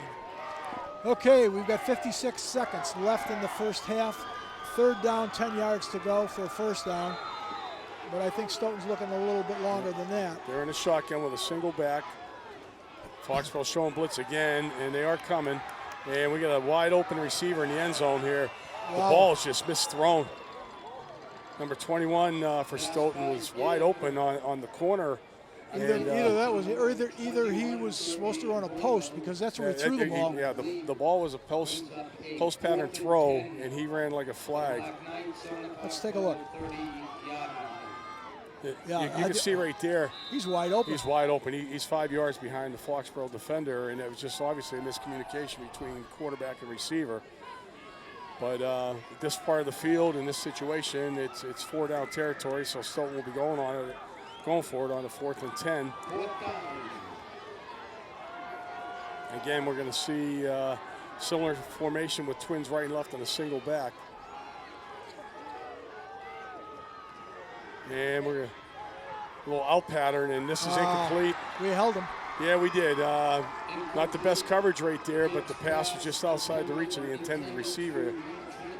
Okay, we've got 56 seconds left in the first half. Third down, 10 yards to go for a first down. But I think Stoughton's looking a little bit longer than that. They're in a shotgun with a single back. Foxboro showing blitz again, and they are coming. And we got a wide open receiver in the end zone here. Wow. The ball is just misthrown. Number 21 for Stoughton was wide open on the corner. Either he was supposed to run a post, because that's where he threw the ball. Yeah, the ball was a post pattern throw, and he ran like a flag. Let's take a look. Yeah, you can see right there. He's wide open. He's wide open. He's 5 yards behind the Foxboro defender, and it was just obviously a miscommunication between quarterback and receiver. But this part of the field, in this situation, it's four down territory, so Stoughton will be going for it on the 4th and 10. Again, we're going to see similar formation with twins right and left on a single back. And we're going to a little out pattern, and this is incomplete. We held him. Yeah, we did. Not the best coverage right there, but the pass was just outside the reach of the intended receiver.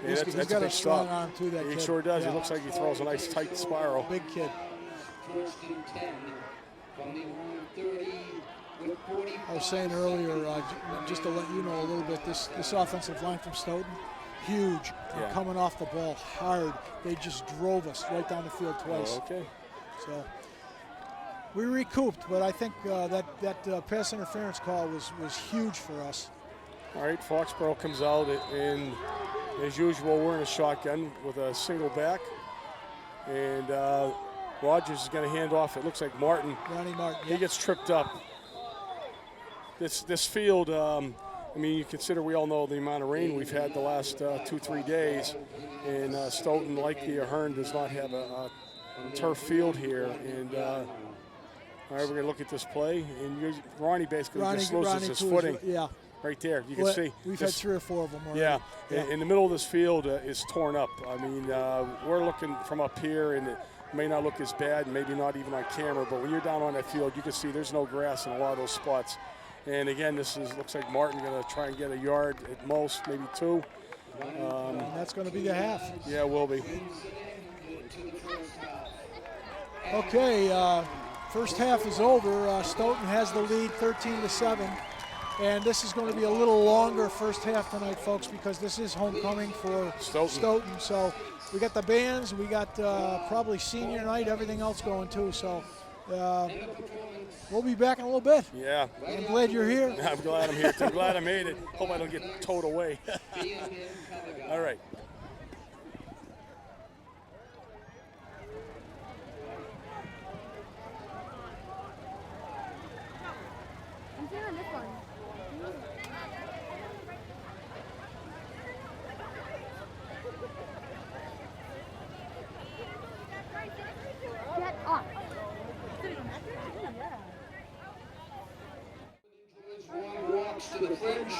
Yeah, he's got a strong arm too, that kid. He sure does. Yeah. He looks like he throws a nice tight spiral. Big kid. I was saying earlier, just to let you know a little bit, this offensive line from Stoughton, huge. Yeah. Coming off the ball hard. They just drove us right down the field twice. Oh, okay. So we recouped, but I think that pass interference call was huge for us. All right, Foxboro comes out, and as usual, we're in a shotgun with a single back. And Rogers is going to hand off. It looks like Martin. Ronnie Martin. He gets tripped up. This field, I mean, you consider we all know the amount of rain we've had the last 2-3 days. And Stoughton, like the Ahern, does not have a turf field here. And all right, we're going to look at this play. And Ronnie basically just loses his footing. Yeah. Right there, you can see. We've had 3 or 4 of them already. Yeah, in the middle of this field is torn up. I mean, we're looking from up here, and it may not look as bad, maybe not even on camera, but when you're down on that field, you can see there's no grass in a lot of those spots. And again, looks like Martin going to try and get a yard at most, maybe 2. And that's going to be the half. Yeah, it will be. Okay, first half is over. Stoughton has the lead 13-7. And this is going to be a little longer first half tonight, folks, because this is homecoming for Stoughton. So we got the bands, we got probably senior night, everything else going too. So we'll be back in a little bit. Yeah. I'm glad you're here. I'm glad I'm here. I'm glad I made it. Hope I don't get towed away. All right. Walks to the fridge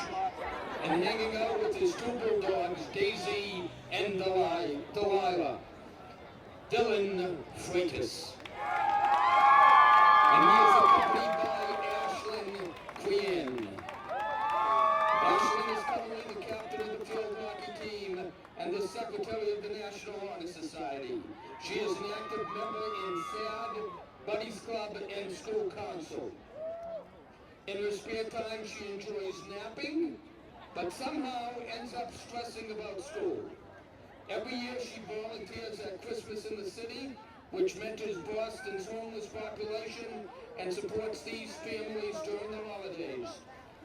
and hanging out with his 2 bulldogs, Daisy and Delilah. Dylan Freitas. And he is accompanied by Ashlyn Quinn. Ashlyn is currently the captain of the field hockey team and the secretary of the National Honor Society. She is an active member in SAD, Buddies Club, and School Council. In her spare time, she enjoys napping, but somehow ends up stressing about school. Every year, she volunteers at Christmas in the City, which mentors Boston's homeless population and supports these families during the holidays.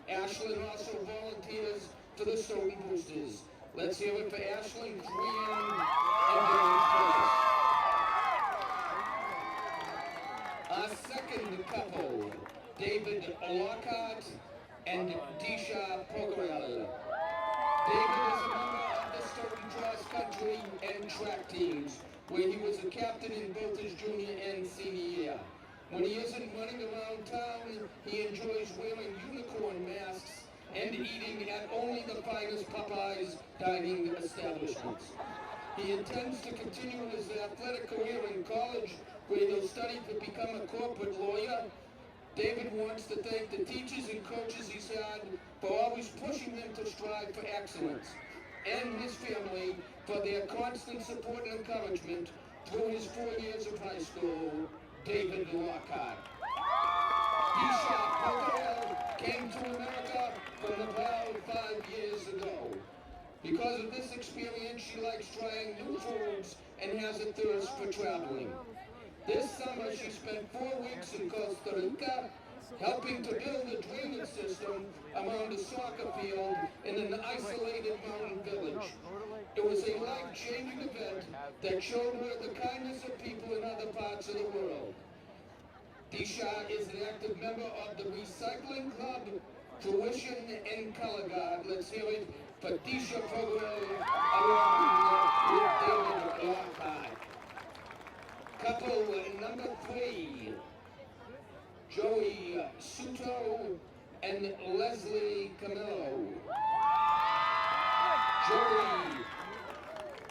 Ashlyn also volunteers for the Stoughton Boosters. Let's hear it for Ashlyn, Brienne, and Dylan Freitas. Our second couple, David Lockhart and Disha Pogrel. David is a member of the Stoughton cross country and track teams, where he was a captain in both his junior and senior year. When he isn't running around town, he enjoys wearing unicorn masks and eating at only the finest Popeyes dining establishments. He intends to continue his athletic career in college, where he'll study to become a corporate lawyer. David wants to thank the teachers and coaches he's had for always pushing him to strive for excellence, and his family for their constant support and encouragement through his 4 years of high school. David Lockhart. Disha Pogrel came to America from Nepal 5 years ago. Because of this experience, she likes trying new foods and has a thirst for traveling. This summer, she spent 4 weeks in Costa Rica, helping to build a drainage system around a soccer field in an isolated mountain village. It was a life-changing event that showed her the kindness of people in other parts of the world. Disha is an active member of the Recycling Club, Fruition, and Color Guard. Let's hear it for Disha Pogrel along with David Lockhart. Couple number 3, Joey Suto and Leslie Camillo. Joey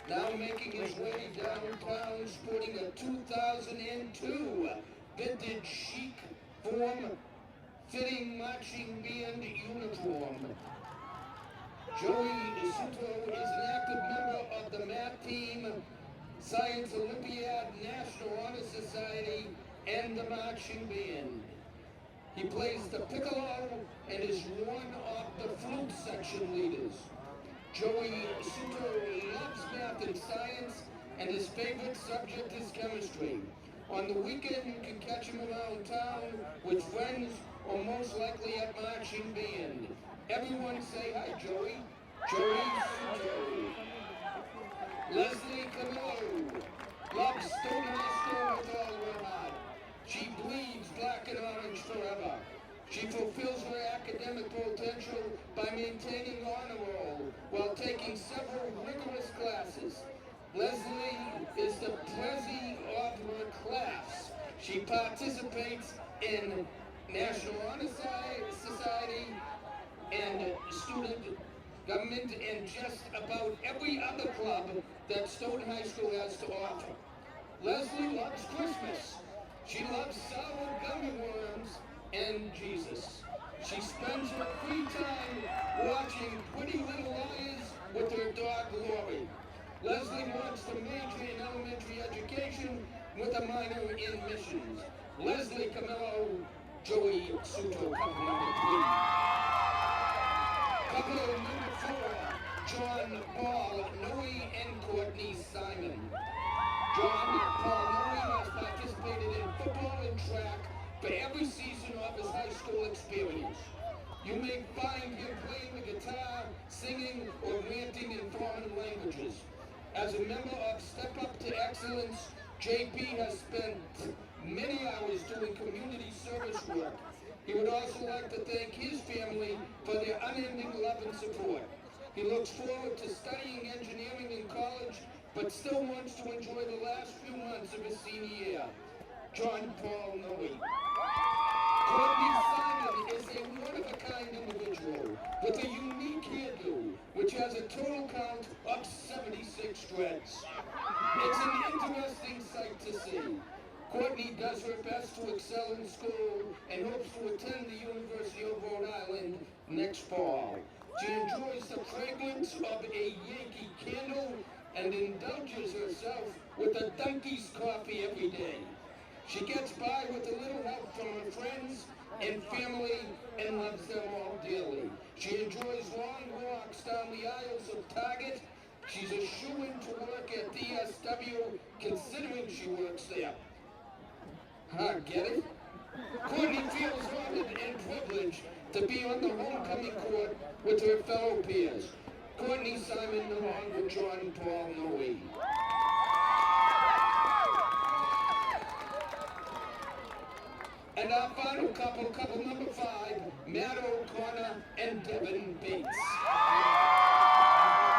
now making his way downtown, sporting a 2002 vintage chic form-fitting marching band uniform. Joey Suto is an active member of the math team, Science Olympiad, National Honor Society, and the marching band. He plays the piccolo and is one of the flute section leaders. Joey Suto loves math and science, and his favorite subject is chemistry. On the weekend, you can catch him around town with friends or most likely at marching band. Everyone say hi, Joey. Joey Suto. Leslie Camillo. Loves Stoughton High School with all her heart. She bleeds black and orange forever. She fulfills her academic potential by maintaining honor roll while taking several rigorous classes. Leslie is the prezi of her class. She participates in National Honor Society and student government and just about every other club that Stoughton High School has to offer. Leslie loves Christmas. She loves sour gummy worms and Jesus. She spends her free time watching Pretty Little Liars with her dog Lori. Leslie wants to major in elementary education with a minor in missions. Leslie Camillo, Joey Suto, couple number 3. Couple number 4, John Paul Noe and Courtney Simon. John Paul Noe has participated in football and track for every season of his high school experience. You may find him playing the guitar, singing, or ranting in foreign languages. As a member of Step Up to Excellence, JP has spent many hours doing community service work. He would also like to thank his family for their unending love and support. He looks forward to studying engineering in college, but still wants to enjoy the last few months of his senior year. John Paul Noe. Courtney Simon is a one-of-a-kind individual with a unique hairdo, which has a total count of 76 dreads. It's an interesting sight to see. Courtney does her best to excel in school and hopes to attend the University of Rhode Island next fall. She enjoys the fragrance of a Yankee candle and indulges herself with a Dunkies coffee every day. She gets by with a little help from her friends and family and loves them all dearly. She enjoys long walks down the aisles of Target. She's a shoo-in to work at DSW, considering she works there. Get it? Courtney feels honored and privileged to be on the homecoming court with her fellow peers. Courtney Simon along with John Paul Noe. And our final couple number 5, Matt O'Connor and Devin Bates.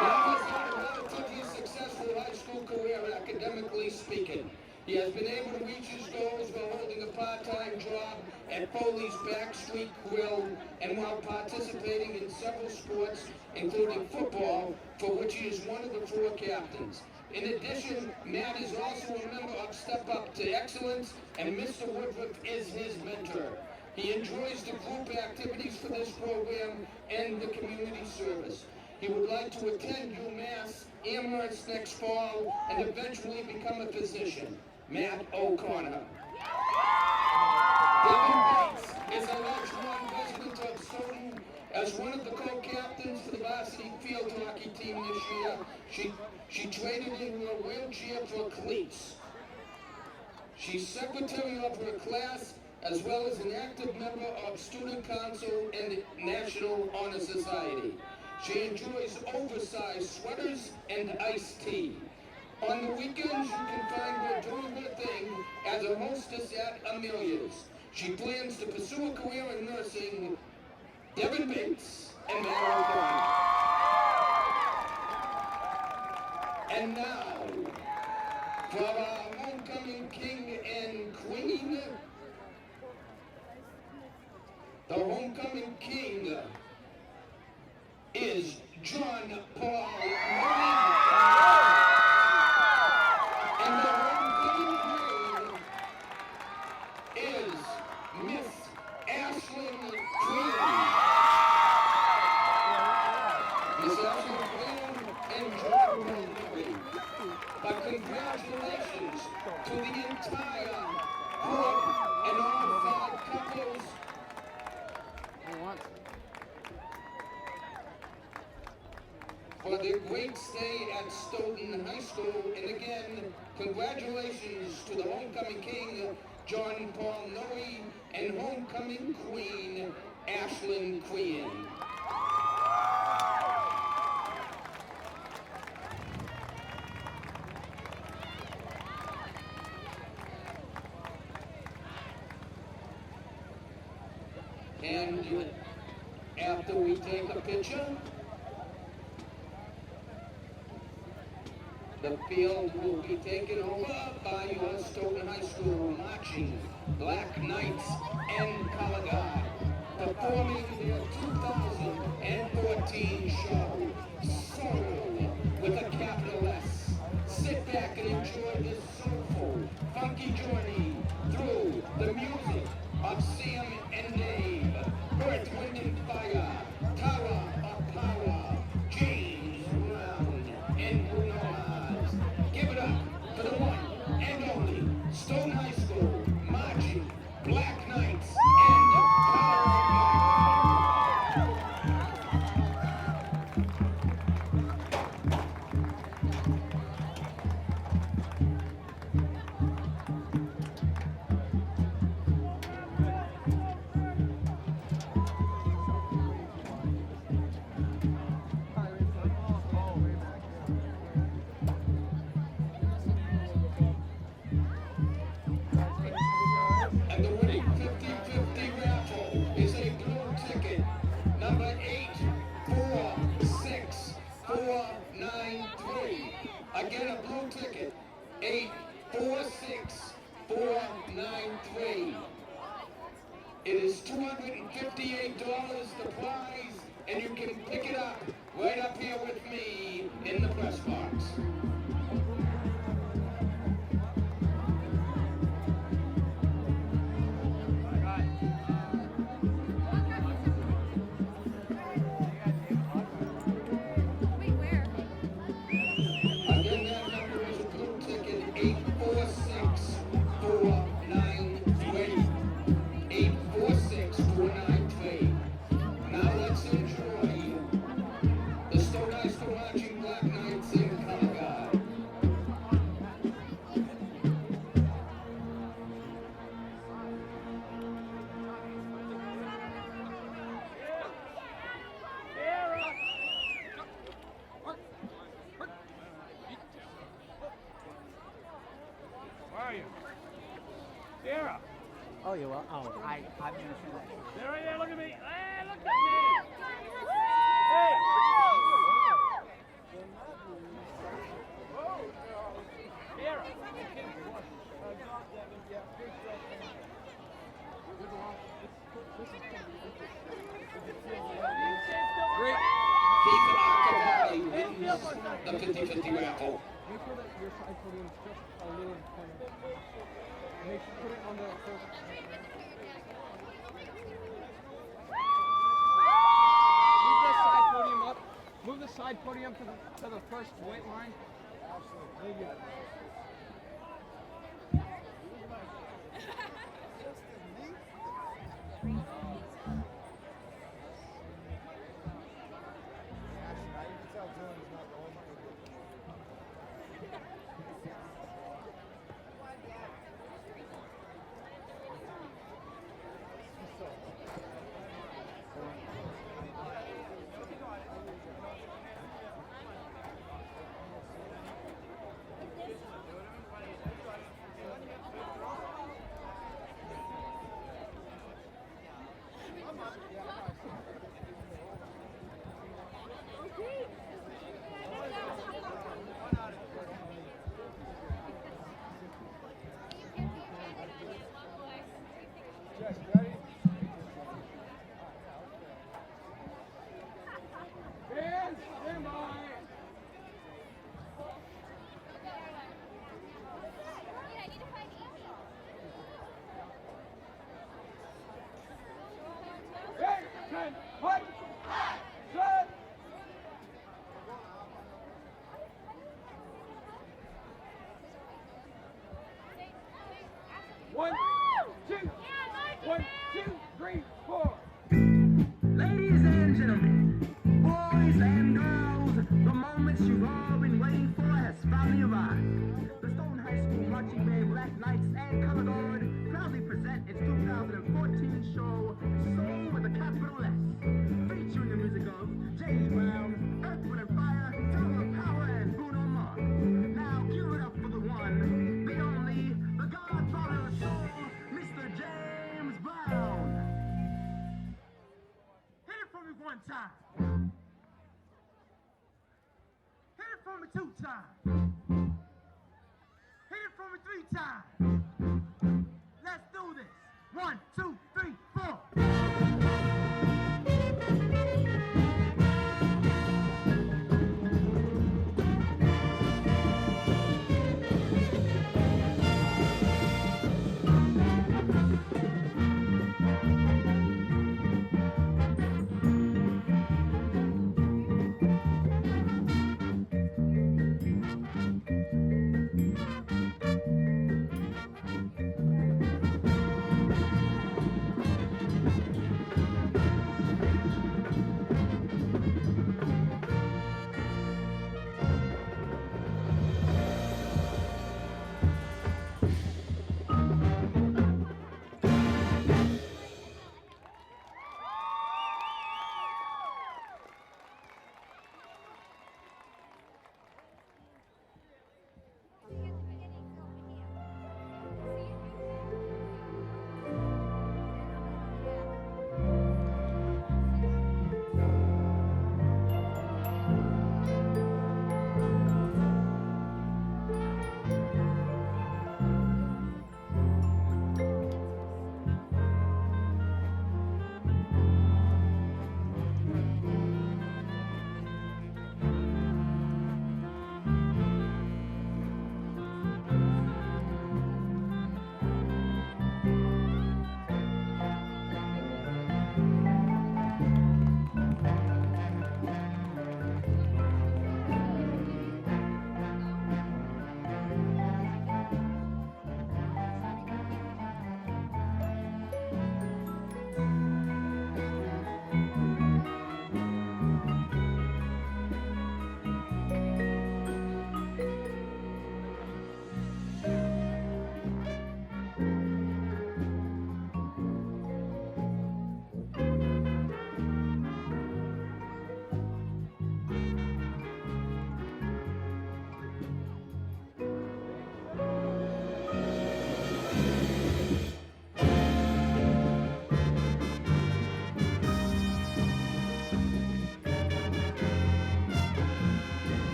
Matt has had a relatively successful high school career academically speaking. He has been able to reach his goals while holding a part-time job at Foley's Backstreet Grill and while participating in several sports, including football, for which he is one of the 4 captains. In addition, Matt is also a member of Step Up to Excellence, and Mr. Woodruff is his mentor. He enjoys the group activities for this program and the community service. He would like to attend UMass Amherst next fall and eventually become a physician. Matt O'Connor. Devin Bates is a lifelong resident of Stoughton. As one of the co-captains for the Varsity field hockey team this year, she traded in her wheelchair for cleats. She's secretary of her class, as well as an active member of Student Council and National Honor Society. She enjoys oversized sweaters and iced tea. On the weekends, you can find her doing her thing as a hostess at Amelia's. She plans to pursue a career in nursing. Devin Bates and Matt O'Connor. And now, for our homecoming king and queen, the homecoming king is John Paul Noe. And the homecoming queen is Miss Ashlyn Queen. Miss Ashlyn Queen and John Paul Noe. But congratulations to the entire court and all 5 couples. For their great stay at Stoughton High School. And again, congratulations to the homecoming king, John Paul Noe, and homecoming queen, Ashlyn Queen. And after we take a picture, the field will be taken over by your Stoughton High School marching Black Knights and Color Guard, performing their 2014 show, Soul, with a capital S. Sit back and enjoy this soulful, funky journey through the music of Sam and Dave, Earth, Wind and Fire, Tower of Power, James Brown, and Bruno Mars. Give it up for the one and only Stoughton High School marching Black Knights and Color And the winning 50-50 raffle is a blue ticket, number 846493. Again, a blue ticket, 846493. It is $258 the prize, and you can pick it up right up here with me in the press box. Again, that number is blue ticket 846493. 846493. Now let's enjoy the Stoughton High School marching Black Knights in Color Guard. Where are you? Sarah! Oh, you will? Oh, I'm going to say that. Sarah, right there, look at me! Hey, look at me! Hey! Sarah! Keith Acavali wins the 50-50 raffle. Make sure that your side podium is just a little in front of it. Put it on the first. Move the side podium up. Move the side podium to the first white line. Absolutely. There you go. One, two, 1, 2, 3, 4. Ladies and gentlemen, boys and girls, the moment you've all been waiting for has finally arrived. The Stoughton High School Marching Band Black Knights and Color Guard proudly present its 2014 show, Soul with a capital S. one time. Hit it for me 2 times. Hit it for me 3 times. Let's do this. 1, 2, 3, 4.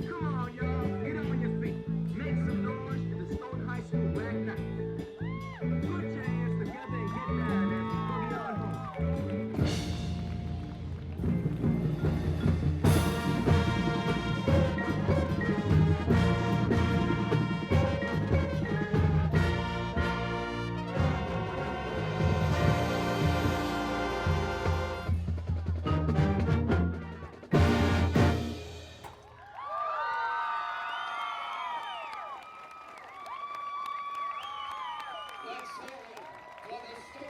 Come on, y'all. Get up on your feet. Make some noise for the Stoughton High School Black Knights. Put your hands together and get down as we boogie on home. Let's hear it for the Stoughton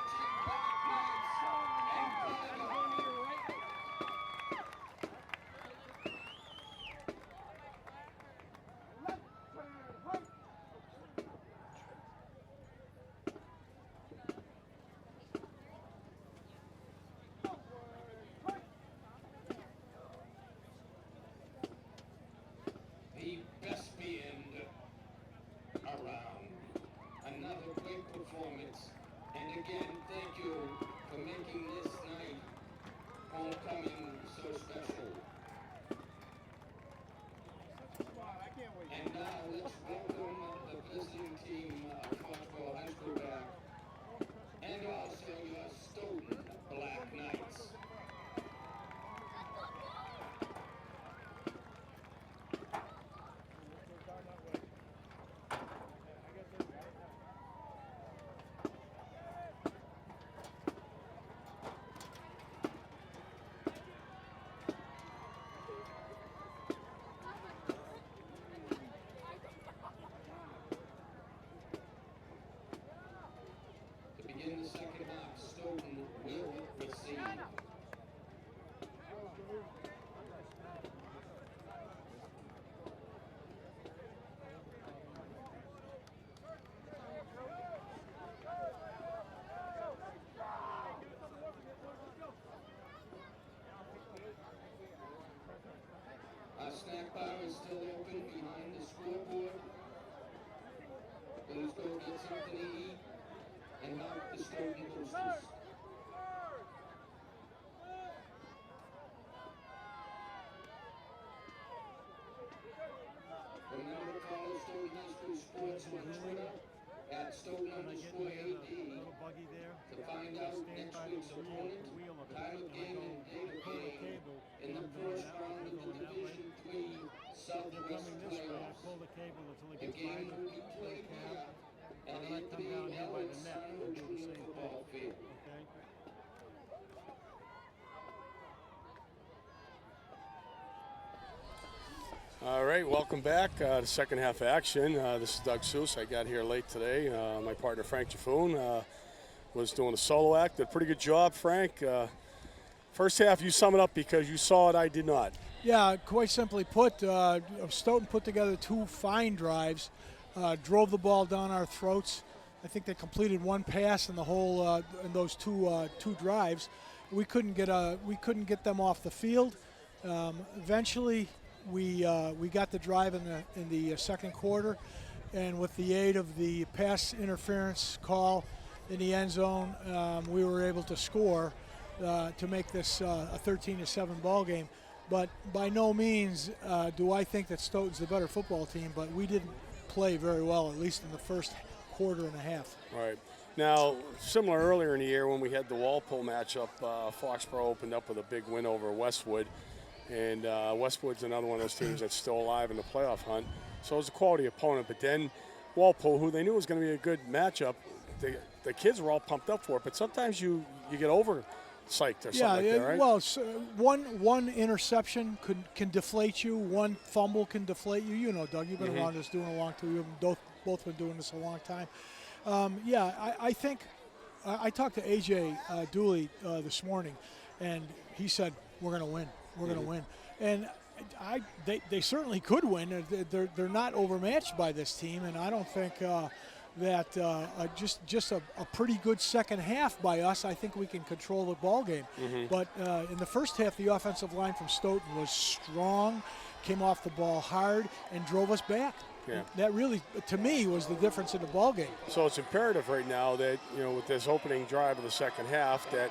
High School Marching Black Knights and Canada. The best band around. Another great performance. And again, thank you for making this night homecoming so special. And now let's welcome the visiting team of Foxboro High School back. And also your Stoughton Black Knights. To begin the second half, Stoughton will receive. Our snack bar is still open behind the scoreboard. Please go get something to eat and help the Stoughton boosters. Remember to follow Stoughton High School Sports on Twitter at Stoughton_AD to find out next week's opponent, time of game and date of game in the first round of the Division III Southwest playoffs. The game will be played here at Anthony Ellis Junior Football Field. All right, welcome back to second half action. This is Doug Seuss. I got here late today. My partner Frank Jaffoon was doing a solo act. Did a pretty good job, Frank. First half, you sum it up because you saw it, I did not. Yeah, quite simply put, Stoughton put together two fine drives, drove the ball down our throats. I think they completed one pass in the whole in those two drives, we couldn't get them off the field. Eventually, we got the drive in the second quarter, and with the aid of the pass interference call in the end zone, we were able to score to make this a 13-7 ball game. But by no means do I think that Stoughton's the better football team, but we didn't play very well, at least in the first quarter and a half. Right. Now, similar earlier in the year when we had the Walpole matchup, Foxboro opened up with a big win over Westwood. And Westwood's another one of those teams that's still alive in the playoff hunt. So it was a quality opponent. But then Walpole, who they knew was going to be a good matchup, the kids were all pumped up for it. But sometimes you get over psyched or something like that, right? Well, so one interception can deflate you. One fumble can deflate you. You know, Doug, you've been around this doing a long time. You've both been doing this a long time. I think I talked to A.J. Dooley this morning, and he said, we're going to win. We're going to win. And they certainly could win. They're not overmatched by this team, and I don't think that just a pretty good second half by us, I think we can control the ball game. But in the first half, the offensive line from Stoughton was strong, came off the ball hard, and drove us back. Yeah. That really, to me, was the difference in the ball game. So it's imperative right now that, with this opening drive of the second half, that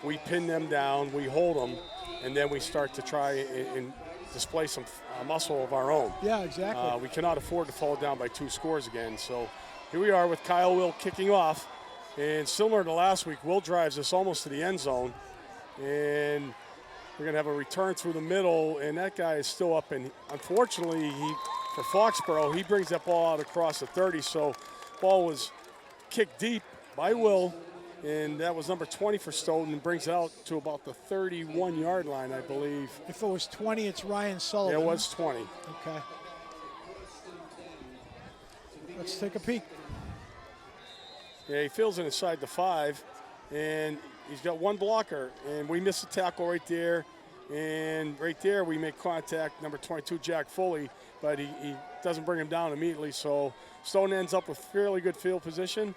we pin them down, we hold them, and then we start to try and display some muscle of our own. Yeah, exactly. We cannot afford to fall down by 2 scores again. So here we are with Kyle Will kicking off. And similar to last week, Will drives us almost to the end zone. And we're going to have a return through the middle, and that guy is still up. And unfortunately, for Foxboro, he brings that ball out across the 30. So ball was kicked deep by Will, and that was number 20 for Stoughton, and brings it out to about the 31-yard line, I believe. If it was 20, it's Ryan Sullivan. Yeah, it was 20. Okay. Let's take a peek. Yeah, he fills it inside the 5, and he's got one blocker, and we miss a tackle right there. And right there we make contact, number 22, Jack Foley, but he doesn't bring him down immediately. So Stoughton ends up with fairly good field position.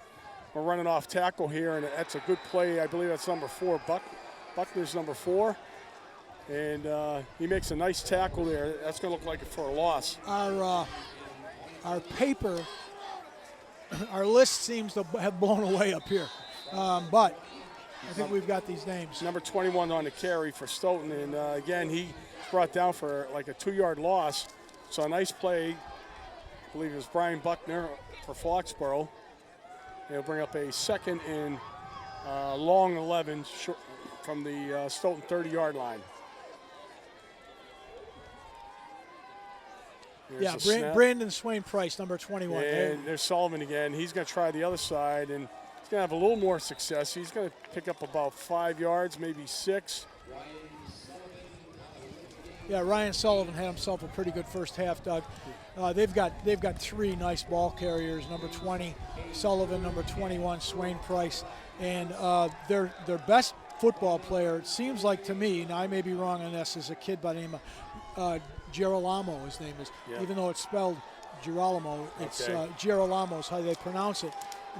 We're running off tackle here, and that's a good play. I believe that's number 4, Buckner's number 4. And he makes a nice tackle there. That's going to look like it for a loss. Our paper, our list seems to have blown away up here. But I think we've got these names. Number 21 on the carry for Stoughton, and again, he brought down for like a 2-yard loss. So a nice play. I believe it was Brian Buckner for Foxboro. They'll bring up a 2nd and long 11 from the Stoughton 30-yard line. Brandon Swain Price, number 21. And there's Sullivan again. He's going to try the other side, and he's going to have a little more success. He's going to pick up about 5 yards, maybe 6. Yeah, Ryan Sullivan had himself a pretty good first half, Doug. They've got 3 nice ball carriers, number 20, Sullivan, number 21, Swain Price. And their best football player, it seems like to me, and I may be wrong on this, is a kid by the name of Girolamo, his name is. Yeah. Even though it's spelled Girolamo, it's Girolamo is how they pronounce it.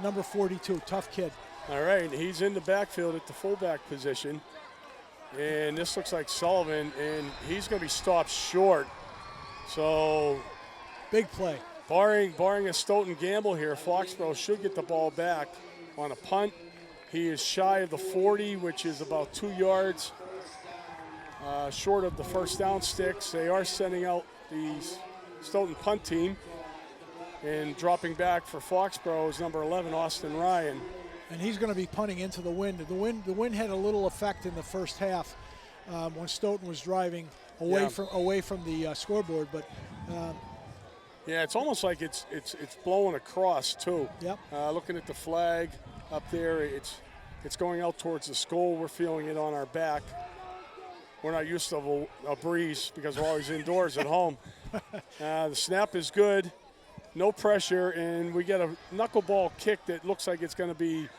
Number 42, tough kid. All right, he's in the backfield at the fullback position. And this looks like Sullivan, and he's going to be stopped short. So big play. Barring a Stoughton gamble here, Foxboro should get the ball back on a punt. He is shy of the 40, which is about 2 yards short of the first down sticks. They are sending out the Stoughton punt team. And dropping back for Foxboro is number 11, Austin Ryan. And he's going to be punting into the wind. The wind had a little effect in the first half when Stoughton was driving away from the scoreboard. But yeah, it's almost like it's blowing across too. Yep. Looking at the flag up there, it's going out towards the skull. We're feeling it on our back. We're not used to a breeze because we're always indoors at home. The snap is good. No pressure, and we get a knuckleball kick that looks like it's going to be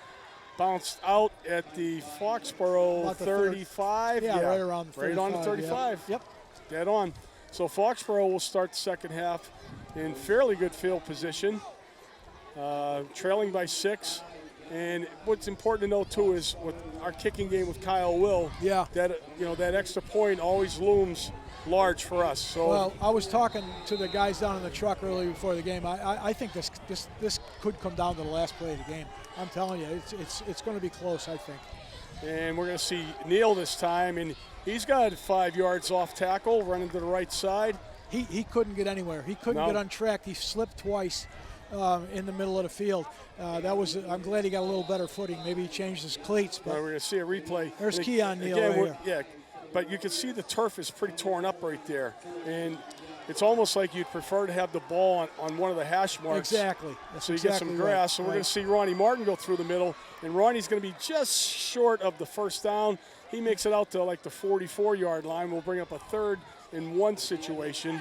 bounced out at the Foxboro 35. Yeah, right around the 35. Right on the 35. Yep. Dead on. So Foxboro will start the second half in fairly good field position, trailing by 6. And what's important to know too is with our kicking game with Kyle Will, Yeah. that that extra point always looms large for us. So Well, I was talking to the guys down in the truck earlier before the game. I think this could come down to the last play of the game. I'm telling you, it's going to be close, I think. And we're going to see Neal this time, and he's got 5 yards off tackle, running to the right side. He couldn't get anywhere. He couldn't get untracked. He slipped twice in the middle of the field. I'm glad he got a little better footing. Maybe he changed his cleats. But we're going to see a replay. There's Keon Neal right here. Yeah, but you can see the turf is pretty torn up right there. And it's almost like you'd prefer to have the ball on one of the hash marks. Exactly. That's so you exactly get some grass. Right. So we're going to see Ronnie Martin go through the middle. And Ronnie's going to be just short of the first down. He makes it out to like the 44-yard line. We'll bring up a 3rd and 1 situation.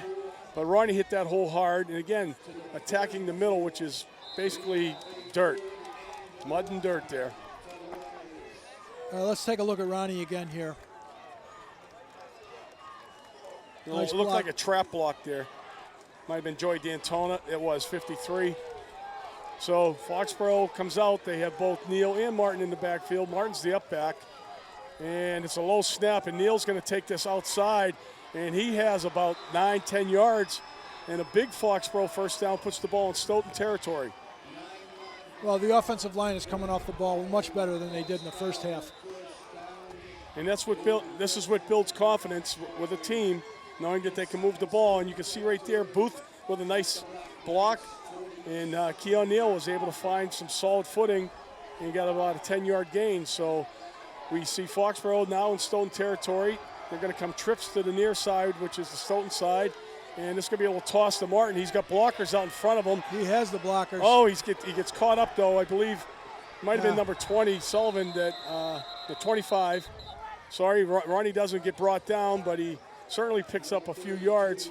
But Ronnie hit that hole hard. And again, attacking the middle, which is basically dirt. Mud and dirt there. Let's take a look at Ronnie again here. It looked like a trap block there. Might have been Joey D'Antona. It was 53. So Foxboro comes out. They have both Neal and Martin in the backfield. Martin's the up back. And it's a low snap, and Neal's going to take this outside. And he has about 9-10 yards. And a big Foxboro first down puts the ball in Stoughton territory. Well, the offensive line is coming off the ball much better than they did in the first half. And this is what builds confidence with a team, knowing that they can move the ball. And you can see right there, Booth with a nice block. And Keon Neal was able to find some solid footing and got about a 10-yard gain. So we see Foxboro now in Stoughton territory. They're going to come trips to the near side, which is the Stoughton side. And this is going to be a little toss to Martin. He's got blockers out in front of him. He has the blockers. Oh, he gets caught up, though. I believe it might have been number 20, Sullivan, the 25. Sorry, Ronnie doesn't get brought down, but he certainly picks up a few yards.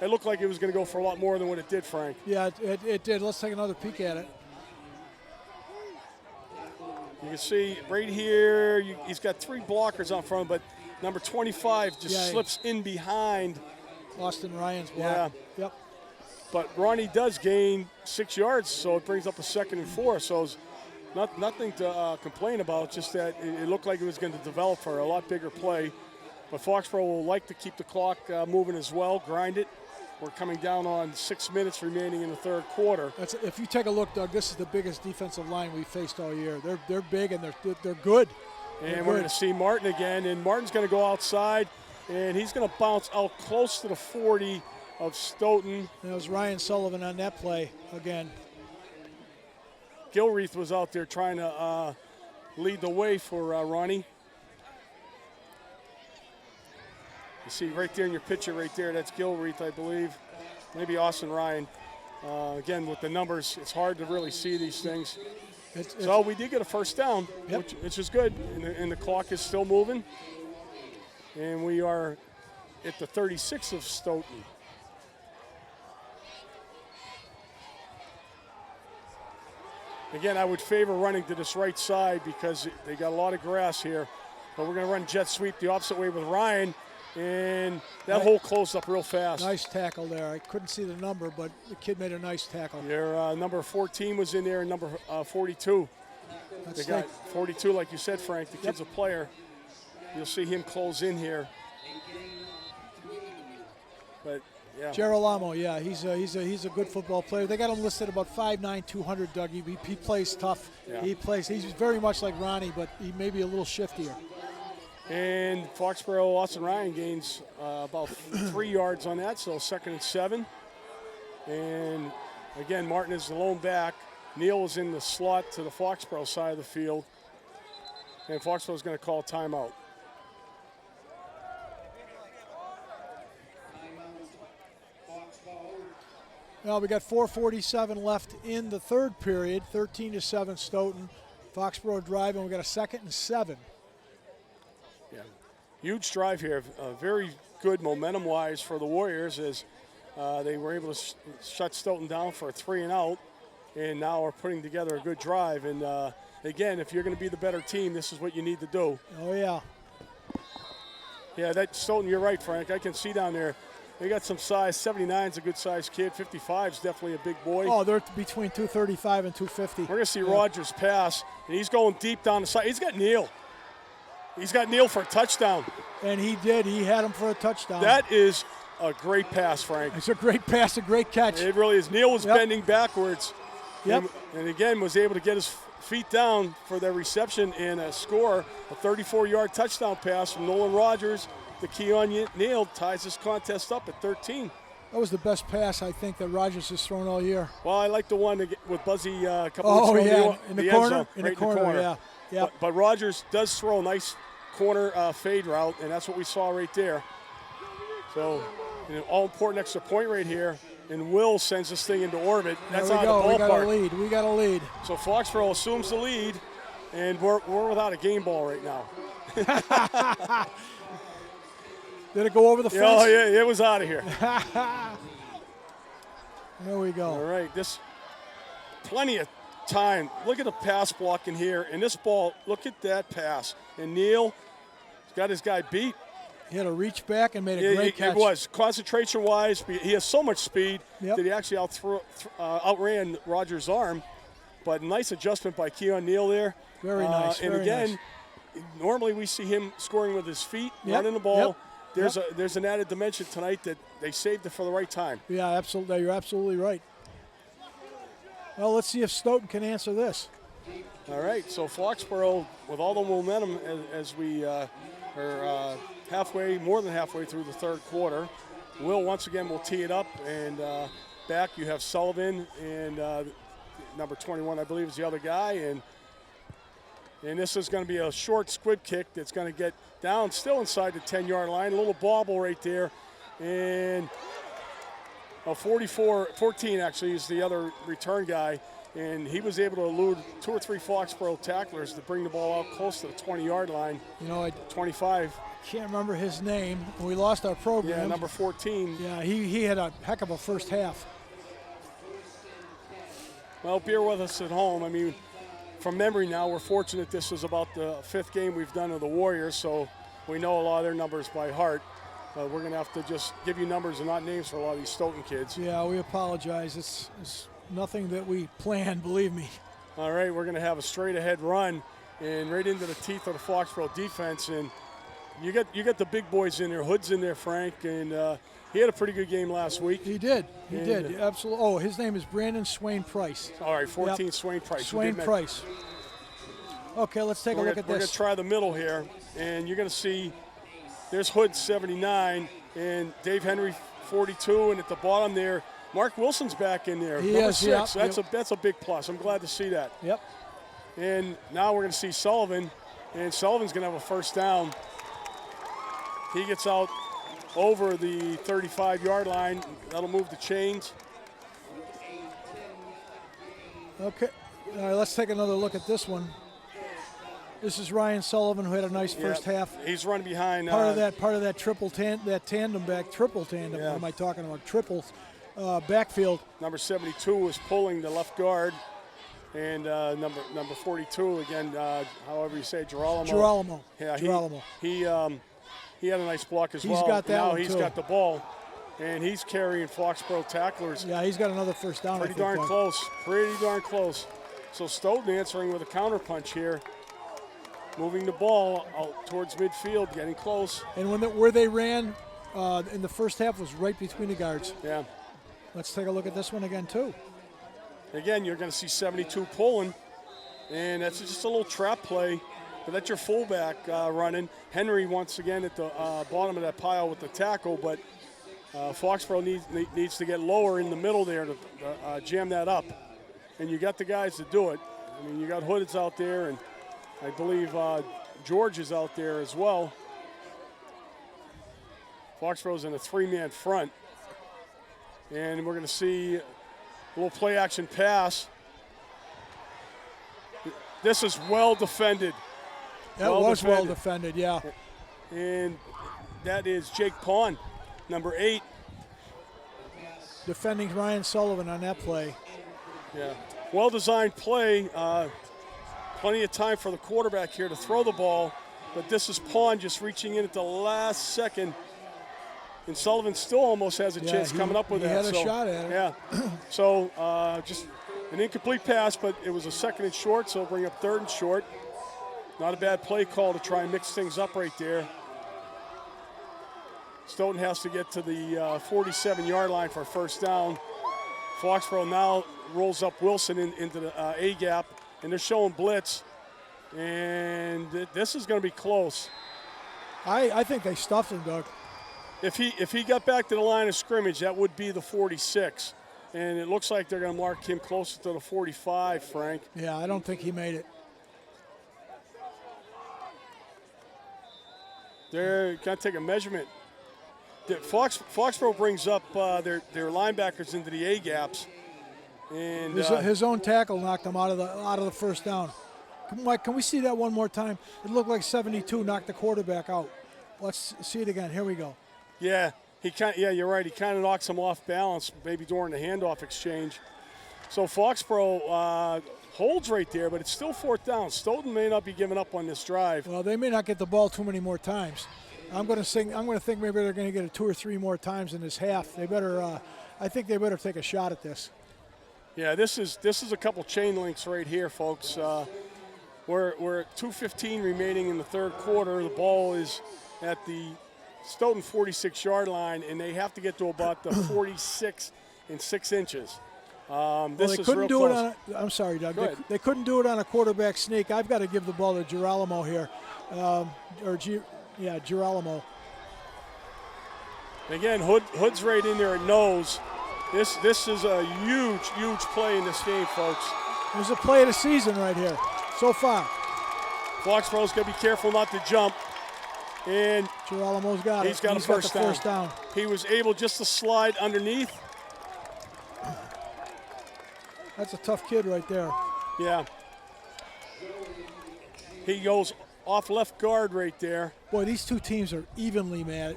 It looked like it was going to go for a lot more than what it did, Frank. Yeah, it did. Let's take another peek at it. You can see right here, he's got 3 blockers out front, but number 25 just slips in behind. Austin Ryan's block. Yeah. Yep. But Ronnie does gain 6 yards, so it brings up a 2nd and 4. So it's nothing to complain about, just that it looked like it was going to develop for a lot bigger play. But Foxborough will like to keep the clock moving as well, grind it. We're coming down on 6 minutes remaining in the 3rd quarter. If you take a look, Doug, this is the biggest defensive line we've faced all year. They're big and they're good. And we're going to see Martin again, and Martin's going to go outside, and he's going to bounce out close to the 40 of Stoughton. And it was Ryan Sullivan on that play again. Gilreath was out there trying to lead the way for Ronnie. You see right there in your picture right there, that's Gilreath, I believe. Maybe Austin Ryan. Again, with the numbers, it's hard to really see these things. So we did get a first down, which is good, and the clock is still moving. And we are at the 36 of Stoughton. Again, I would favor running to this right side because they got a lot of grass here. But we're going to run jet sweep the opposite way with Ryan. And that hole closed up real fast. Nice tackle there. I couldn't see the number, but the kid made a nice tackle. Their number 14 was in there, and number 42. They got 42, like you said, Frank. The kid's a player. You'll see him close in here. But yeah, Girolamo, yeah, he's a good football player. They got him listed about 5'9", 200. Doug, he plays tough. Yeah. He's very much like Ronnie, but he may be a little shiftier. And Foxboro, Austin Ryan gains about 3 yards on that, so 2nd and 7. And again, Martin is the lone back. Neal was in the slot to the Foxboro side of the field. And Foxboro is going to call timeout. Well, we got 4:47 left in the 3rd period, 13-7 Stoughton. Foxboro driving. We got a 2nd and 7. Yeah, huge drive here. Very good momentum-wise for the Warriors as they were able to shut Stoughton down for a 3 and out, and now are putting together a good drive. And again, if you're going to be the better team, this is what you need to do. Oh yeah. Yeah, that Stoughton, you're right, Frank. I can see down there. They got some size. 79's a good size kid. 55's definitely a big boy. Oh, they're between 235 and 250. We're going to see Rogers pass, and he's going deep down the side. He's got Neal. He's got Neal for a touchdown. And he did. He had him for a touchdown. That is a great pass, Frank. It's a great pass, a great catch. It really is. Neal was bending backwards. Yep. And again, was able to get his feet down for the reception and a score. A 34-yard touchdown pass from Nolan Rogers. The Keon Neal ties this contest up at 13. That was the best pass, I think, that Rogers has thrown all year. Well, I like the one with Buzzy a couple weeks ago. Oh, yeah, in the corner? In the corner, yeah. But Rogers does throw a nice corner fade route, and that's what we saw right there. So, an all-important extra point right here, and Will sends this thing into orbit. That's out of the ballpark. We got a lead. So Foxboro assumes the lead, and we're without a game ball right now. Did it go over the fence? Oh, yeah, it was out of here. There we go. All right, plenty of time. Look at the pass blocking here, and this ball, look at that pass. And Neal got his guy beat. He had to reach back and made a great catch. It was. Concentration-wise, he has so much speed that he actually outran Rogers' arm. But nice adjustment by Keon Neal there. Very nice. And very again, nice. Normally we see him scoring with his feet, running the ball. There's an added dimension tonight that they saved it for the right time. Yeah, absolutely. You're absolutely right. Well, let's see if Stoughton can answer this. All right, so Foxboro, with all the momentum as we are more than halfway through the third quarter, Will once again will tee it up, and back you have Sullivan and number 21, I believe, is the other guy, and this is going to be a short squib kick that's going to get down still inside the 10-yard line. A little bobble right there. And 14 actually is the other return guy. And he was able to elude 2 or 3 Foxboro tacklers to bring the ball out close to the 20-yard line. 25. Can't remember his name. We lost our program. Yeah, number 14. Yeah, he had a heck of a first half. Well, bear with us at home. I mean, from memory now, we're fortunate this is about the 5th game we've done of the Warriors, so we know a lot of their numbers by heart. We're going to have to just give you numbers and not names for a lot of these Stoughton kids. Yeah, we apologize. It's nothing that we planned, believe me. All right, we're going to have a straight-ahead run and right into the teeth of the Foxboro defense. And you get the big boys in there. Hood's in there, Frank, and he had a pretty good game last week. He did. He did. Absolutely. Oh, his name is Brandon Swain Price. All right, 14 Swain Price. Swain Price. Okay, let's take a look at We're this. going to try the middle here, and you're going to see there's Hood 79 and Dave Henry 42, and at the bottom there, Mark Wilson's back in there. He number is, 6. yeah. That's a big plus. I'm glad to see that. Yep. And now we're going to see Sullivan, and Sullivan's going to have a first down. He gets out over the 35-yard line. That'll move the chains. Okay. All right, let's take another look at this one. This is Ryan Sullivan, who had a nice first half. He's running behind. Part of that tandem back. What am I talking about? Triples backfield. Number 72 is pulling the left guard, and number 42 again. However you say, Girolamo. Yeah, Girolamo. He had a nice block as well. He's got that now one he's too. got the ball, and he's carrying Foxboro tacklers. Yeah, he's got another first down. Pretty darn close. Pretty darn close. So Stoughton answering with a counter punch here. Moving the ball out towards midfield, getting close. And where they ran in the first half was right between the guards. Yeah. Let's take a look at this one again, too. Again, you're going to see 72 pulling, and that's just a little trap play. But that's your fullback running. Henry, once again, at the bottom of that pile with the tackle, but Foxboro needs to get lower in the middle there to jam that up. And you got the guys to do it. I mean, you got Hoods out there, and I believe George is out there as well. Foxboro's in a 3-man front. And we're going to see a little play-action pass. This is well defended. That was well defended, yeah. And that is Jake Pond, number 8. Defending Ryan Sullivan on that play. Yeah, well-designed play. Plenty of time for the quarterback here to throw the ball, but this is Pond just reaching in at the last second And Sullivan still almost has a chance coming up with he that. Had a shot at it. Yeah. So just an incomplete pass, but it was a second and short, so bring up third and short. Not a bad play call to try and mix things up right there. Stoughton has to get to the 47-yard line for a first down. Foxboro now rolls up Wilson into the A gap, and they're showing blitz. And this is going to be close. I think they stuffed him, Doug. If he got back to the line of scrimmage, that would be the 46. And it looks like they're going to mark him closer to the 45, Frank. Yeah, I don't think he made it. They're going to take a measurement. Foxboro brings up their linebackers into the A gaps, and his own tackle knocked him out of the first down. Mike, can we see that one more time? It looked like 72 knocked the quarterback out. Let's see it again. Here we go. Yeah, you're right. He kind of knocks him off balance, maybe during the handoff exchange. So Foxboro holds right there, but it's still fourth down. Stoughton may not be giving up on this drive. Well, they may not get the ball too many more times. I'm going to think maybe they're going to get it 2 or 3 more times in this half. They better. I think they better take a shot at this. Yeah, this is a couple chain links right here, folks. We're at 2:15 remaining in the third quarter. The ball is at the Stoughton 46-yard line, and they have to get to about the 46 and 6 inches. This is real close. I'm sorry, Doug. Go They couldn't do it on a quarterback sneak. I've got to give the ball to Girolamo here, Girolamo. Again, Hood's right in there at nose. This is a huge play in this game, folks. It was a play of the season right here, so far. Foxboro's got to be careful not to jump. And Girolamo's got it. He's got a first down. He was able just to slide underneath. That's a tough kid right there. Yeah. He goes off left guard right there. Boy, these two teams are evenly mad.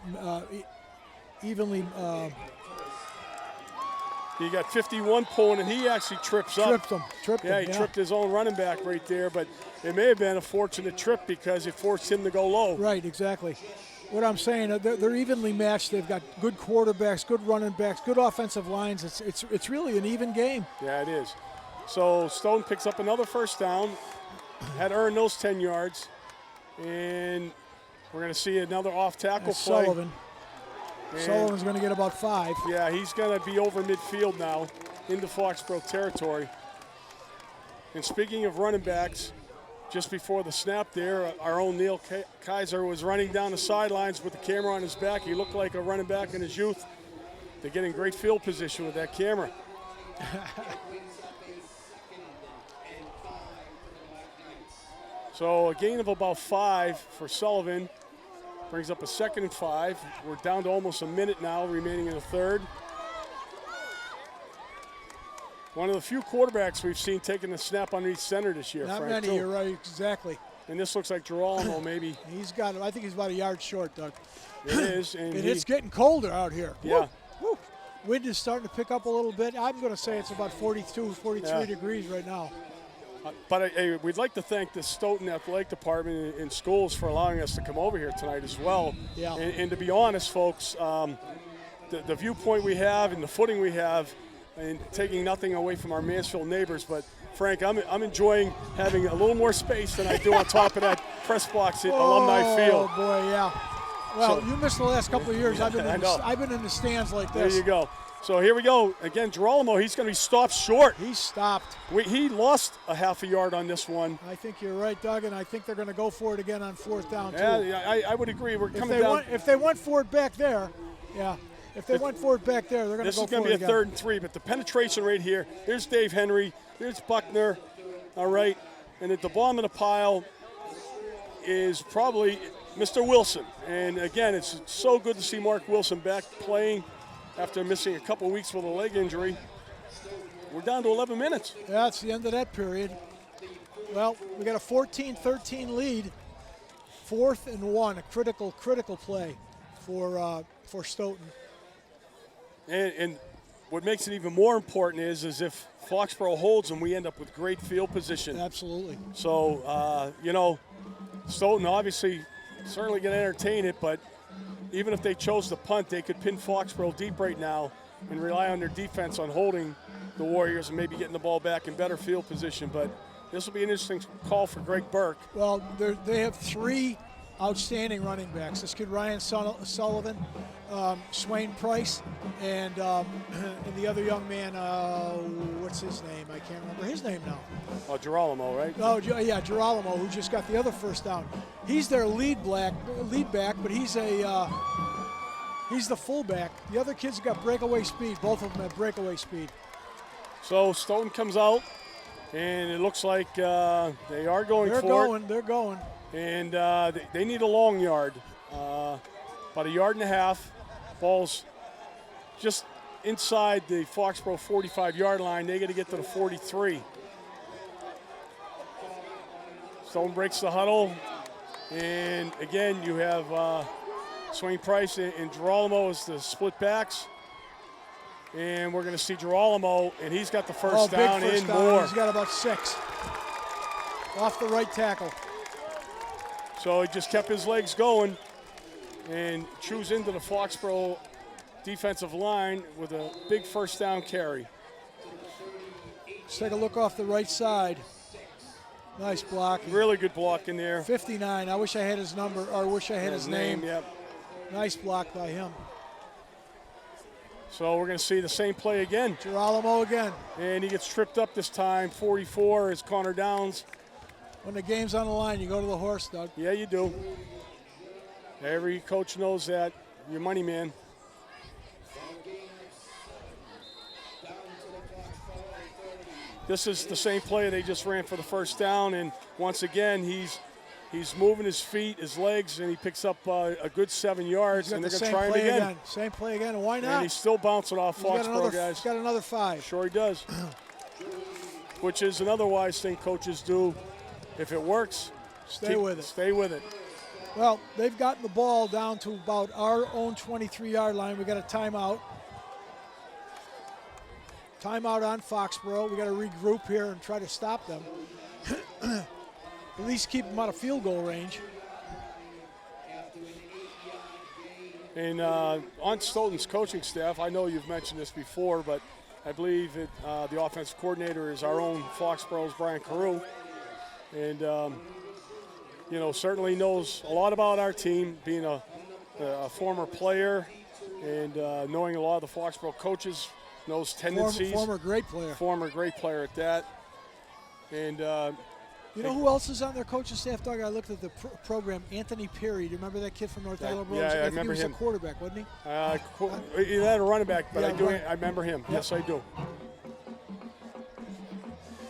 You got 51 pulling, and he actually trips up. Tripped him. He tripped his own running back right there, but it may have been a fortunate trip because it forced him to go low. Right, exactly. What I'm saying, they're evenly matched. They've got good quarterbacks, good running backs, good offensive lines. It's really an even game. Yeah, it is. So Stoughton picks up another first down. Had earned those 10 yards. And we're going to see another off-tackle play. Sullivan. Sullivan's going to get about 5. Yeah, he's going to be over midfield now into Foxboro territory. And speaking of running backs, just before the snap there, our own Neil Kaiser was running down the sidelines with the camera on his back. He looked like a running back in his youth. They're getting great field position with that camera. So a gain of about 5 for Sullivan. Brings up a 2nd and 5. We're down to almost a minute now remaining in the third. One of the few quarterbacks we've seen taking the snap underneath center this year, Not Frank, many, too. You're right, exactly. And this looks like Girolamo maybe. I think he's about a yard short, Doug. It is. And it's getting colder out here. Yeah. Woo, woo. Wind is starting to pick up a little bit. I'm going to say it's about 42, 43 degrees right now. But we'd like to thank the Stoughton Athletic Department and schools for allowing us to come over here tonight as well. Yeah. And to be honest, folks, the viewpoint we have and the footing we have, and taking nothing away from our Mansfield neighbors, but Frank, I'm enjoying having a little more space than I do on top of that press box at Alumni Field. Oh boy, yeah. Well, you missed the last couple of years. I've been in the stands like this. There you go. So here we go. Again, Girolamo, he's going to be stopped short. He's stopped. He lost a half a yard on this one. I think you're right, Doug, and I think they're going to go for it again on 4th down, too. Yeah, I would agree. We're coming down. If they went for it back there, yeah. If they went for it back there, they're going to go for it again. This is going to be a 3rd and 3, but the penetration right here, there's Dave Henry, there's Buckner, all right, and at the bottom of the pile is probably Mr. Wilson. And, again, it's so good to see Mark Wilson back playing after missing a couple weeks with a leg injury. We're down to 11 minutes. Yeah, it's the end of that period. Well, we got a 14-13 lead. 4th and 1, a critical play for Stoughton. And what makes it even more important is if Foxboro holds them, we end up with great field position. Absolutely. So, Stoughton obviously certainly going to entertain it, but even if they chose to punt, they could pin Foxborough deep right now and rely on their defense on holding the Warriors and maybe getting the ball back in better field position. But this will be an interesting call for Greg Burke. Well, they have 3 outstanding running backs. This kid Ryan Sullivan, Swain Price, and the other young man, what's his name? I can't remember his name now. Oh, Girolamo, right? Oh, yeah, Girolamo, who just got the other first down. He's their lead back, but he's the fullback. The other kids got breakaway speed. Both of them have breakaway speed. So Stoughton comes out, and it looks like they are going for it. They're going. And they need a long yard, about 1.5 yards. Ball's just inside the Foxborough 45-yard line. They got to get to the 43. Stoughton breaks the huddle, and again you have Swain Price and Girolamo as the split backs. And we're going to see Girolamo, and he's got the first down and more. He's got about 6 off the right tackle. So he just kept his legs going and chews into the Foxborough defensive line with a big first down carry. Let's take a look off the right side. Nice block. Really good block in there. 59. I wish I had his number, or I wish I had his name. Yep. Nice block by him. So we're going to see the same play again. Girolamo again. And he gets tripped up this time. 44 is Connor Downs. When the game's on the line, you go to the horse, Doug. Yeah, you do. Every coach knows that. Your money man. This is the same play they just ran for the first down, and once again he's moving his feet, his legs, and he picks up a good 7 yards, and they're going to try him again. Same play again, and why not? And he's still bouncing off Foxborough guys. He's got another 5. Sure he does. Which is another wise thing coaches do. If it works, stay with it. Stay with it. Well, they've gotten the ball down to about our own 23-yard line. We got a timeout. Timeout on Foxborough. We got to regroup here and try to stop them. At least keep them out of field goal range. And on Stoughton's coaching staff, I know you've mentioned this before, but I believe the offensive coordinator is our own Foxborough's Brian Carew. And, certainly knows a lot about our team, being a former player and knowing a lot of the Foxborough coaches, knows tendencies. Former great player. Former great player at that. And you know who else is on their coaching staff, Doug? I looked at the program, Anthony Perry. Do you remember that kid from North Attleboro? Yeah, I he remember was him. A quarterback, wasn't he? He had a running back, but yeah, I remember him. Yep. Yes, I do.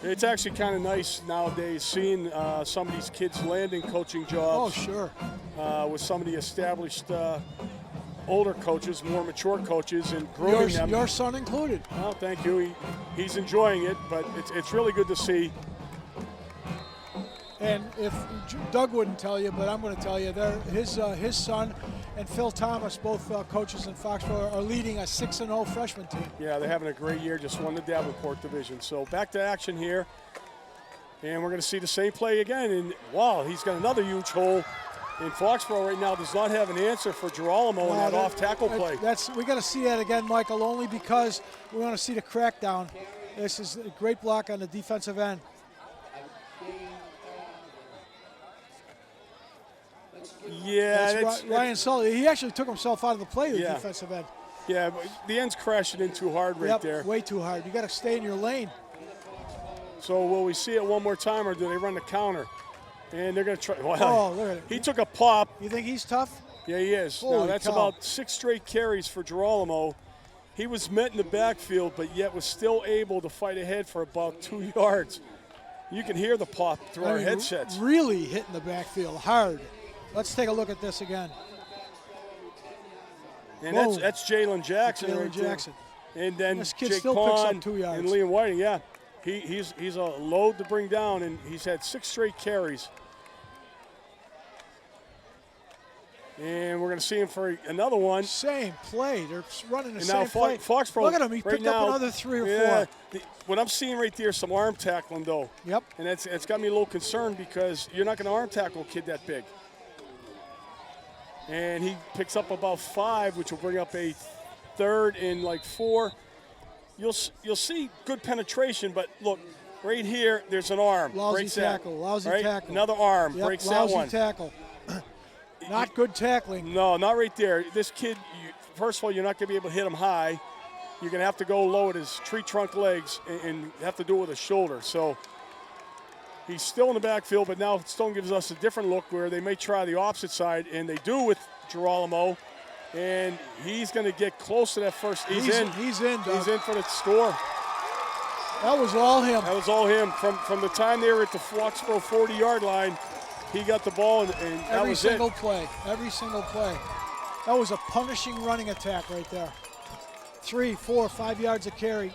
It's actually kind of nice nowadays seeing some of these kids landing coaching jobs. Oh, sure. With some of the established older coaches, more mature coaches, and grooming them. Your son included. Oh, thank you. He's enjoying it, but it's really good to see. And if Doug wouldn't tell you, but I'm going to tell you, his son and Phil Thomas, both coaches in Foxborough, are leading a 6-0 freshman team. Yeah, they're having a great year. Just won the Davenport division. So back to action here, and we're going to see the same play again. And wow, he's got another huge hole. And Foxborough right now does not have an answer for Girolamo in that off-tackle play. We got to see that again, Michael, only because we want to see the crackdown. This is a great block on the defensive end. Yeah, Ryan Sully. He actually took himself out of the play, the defensive end. Yeah, but the end's crashing in too hard there. Way too hard. You got to stay in your lane. So will we see it one more time, or do they run the counter? And they're going to try. Well, look at it. He took a pop. You think he's tough? Yeah, he is. Now, that's about 6 straight carries for Girolamo. He was met in the backfield, but yet was still able to fight ahead for about 2 yards. You can hear the pop through our headsets. Really hitting the backfield hard. Let's take a look at this again. And that's Jalen Jackson. And then this kid Jake still Pond picks up 2 yards. and Liam Whiting, yeah. He's a load to bring down, and he's had 6 straight carries. And we're going to see him for another one. Same play. They're running the and same now play. Foxborough. Look at him. He picked up another 3 or 4. What I'm seeing right there is some arm tackling, though. Yep. And it's got me a little concerned because you're not going to arm tackle a kid that big. and he picks up about 5, which will bring up a 3rd and like 4. You'll see good penetration, but look, right here, there's an arm. Lousy breaks tackle, that, lousy right? tackle. Another arm, Yep, breaks that lousy one. tackle. Not good tackling. No, not right there. This kid, first of all, you're not going to be able to hit him high. You're going to have to go low at his tree trunk legs and have to do it with a shoulder. So he's still in the backfield, but now Stone gives us a different look where they may try the opposite side, and they do with Girolamo. And he's going to get close to that first. He's in. He's in, Doug. He's in for the score. That was all him. That was all him. From the time they were at the Foxboro 40-yard line, he got the ball, and that was it. Every single play. That was a punishing running attack right there. 3, 4, 5 yards of carry.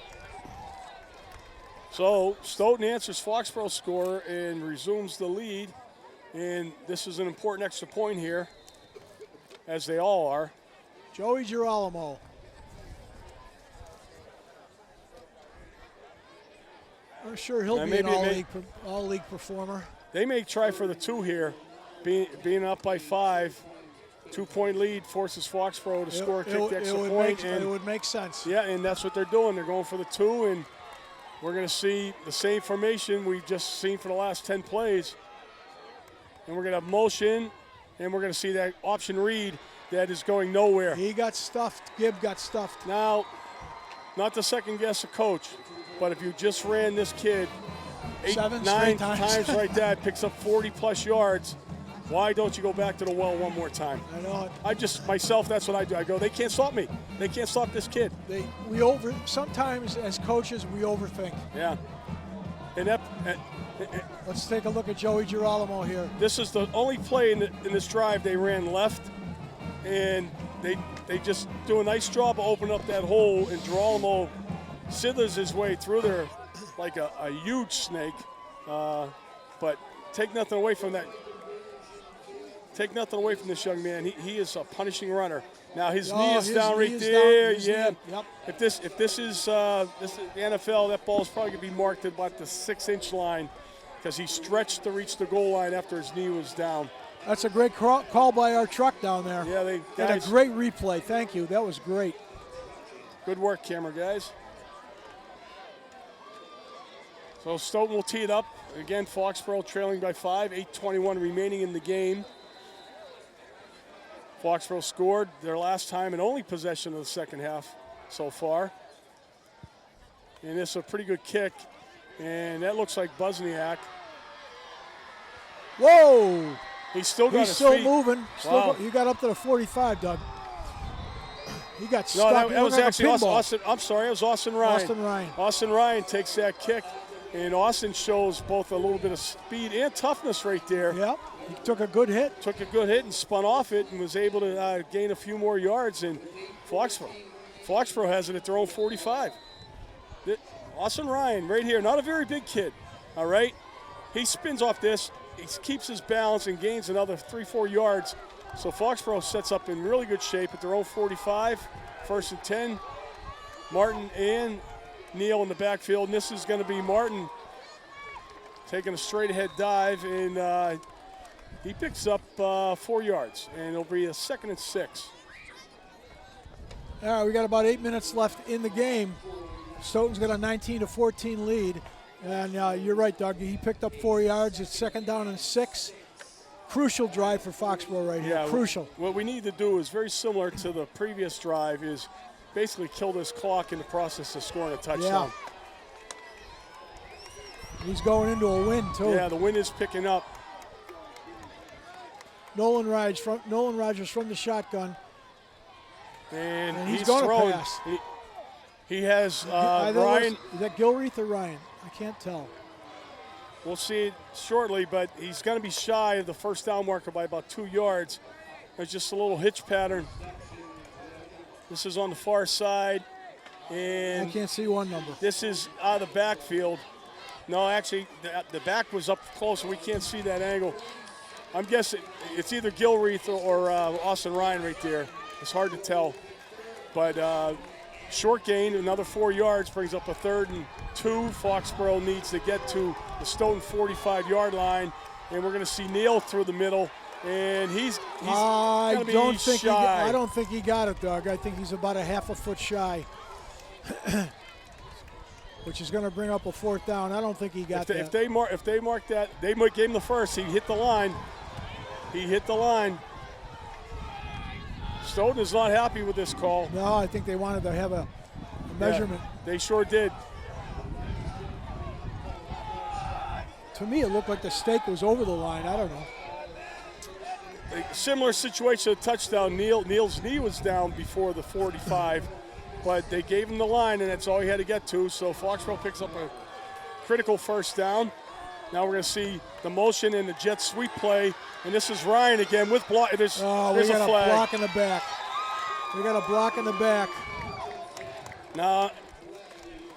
So Stoughton answers Foxboro's score and resumes the lead. And this is an important extra point here, as they all are. Joey Girolamo. I'm sure he'll be an all-league performer. They may try for the 2 here, being up by 5. 2-point lead forces Foxboro to score, kick the extra point. It would make sense. Yeah, and that's what they're doing. They're going for the 2, and we're going to see the same formation we've just seen for the last 10 plays. And we're going to have motion, and we're going to see that option read that is going nowhere. He got stuffed. Gibb got stuffed. Now, not to second guess a coach, but if you just ran this kid 8, 9 times like that, picks up 40-plus yards, why don't you go back to the well one more time? I know it. Myself, that's what I do. I go, they can't stop me. They can't stop this kid. Sometimes as coaches, we overthink. Yeah. And let's take a look at Joey Girolamo here. This is the only play in this drive they ran left, and they just do a nice job of opening up that hole, and Girolamo slithers his way through there like a huge snake. But take nothing away from that. Take nothing away from this young man. He is a punishing runner. Now his knee is down right there. Yeah. Yep. If this is the NFL, that ball is probably going to be marked at about the 6-inch line because he stretched to reach the goal line after his knee was down. That's a great call by our truck down there. Yeah, and a great replay. Thank you. That was great. Good work, camera guys. So Stoughton will tee it up. Again, Foxboro trailing by 5, 8:21 remaining in the game. Foxboro scored their last time and only possession of the second half so far. And this is a pretty good kick. And that looks like Buzniak. Whoa! He's still got his still feet. Moving. Wow. He got up to the 45, Doug. He got stuck. No, that was actually Austin. I'm sorry, it was Austin Ryan. Austin Ryan. Austin Ryan takes that kick. And Austin shows both a little bit of speed and toughness right there. Yep, he took a good hit. Took a good hit and spun off it and was able to gain a few more yards. And Foxboro has it at their own 45. Austin Ryan right here, not a very big kid, all right? He spins off this. He keeps his balance and gains another 3-4 yards. So Foxboro sets up in really good shape at their own 45, 1st and 10. Martin and Neal in the backfield, and this is going to be Martin taking a straight-ahead dive, and he picks up 4 yards, and it'll be a 2nd and 6. All right, we got about 8 minutes left in the game. Stoughton's got a 19-14 lead, and you're right, Doug. He picked up 4 yards. It's 2nd down and 6. Crucial drive for Foxboro right here. Crucial. What we need to do is very similar to the previous drive is basically kill this clock in the process of scoring a touchdown. Yeah. He's going into a wind, too. Yeah, the wind is picking up. Nolan Rogers from the shotgun. And he's going throwing. to pass. He has Ryan. Is that Gilreath or Ryan? I can't tell. We'll see it shortly, but he's going to be shy of the first down marker by about 2 yards. There's just a little hitch pattern. This is on the far side. And I can't see one number. This is out of the backfield. No, actually, the back was up close, and we can't see that angle. I'm guessing it's either Gilreath or Austin Ryan right there. It's hard to tell. But short gain, another 4 yards, brings up a 3rd and 2. Foxboro needs to get to the Stoughton 45-yard line. And we're going to see Neal through the middle. and he's I gonna be don't think shy. I don't think he got it, Doug. I think he's about a half a foot shy, which is going to bring up a 4th down. I don't think he got that. If they mark that, they might gave him the first. He hit the line. He hit the line. Stoughton is not happy with this call. No, I think they wanted to have a measurement. Yeah, they sure did. To me, it looked like the stake was over the line. I don't know. A similar situation, a touchdown. Neal's knee was down before the 45, but they gave him the line, and that's all he had to get to. So Foxboro picks up a critical 1st down. Now we're going to see the motion and the jet sweep play, and this is Ryan again with block. There's we a got flag. a block in the back. We got a block in the back. Now,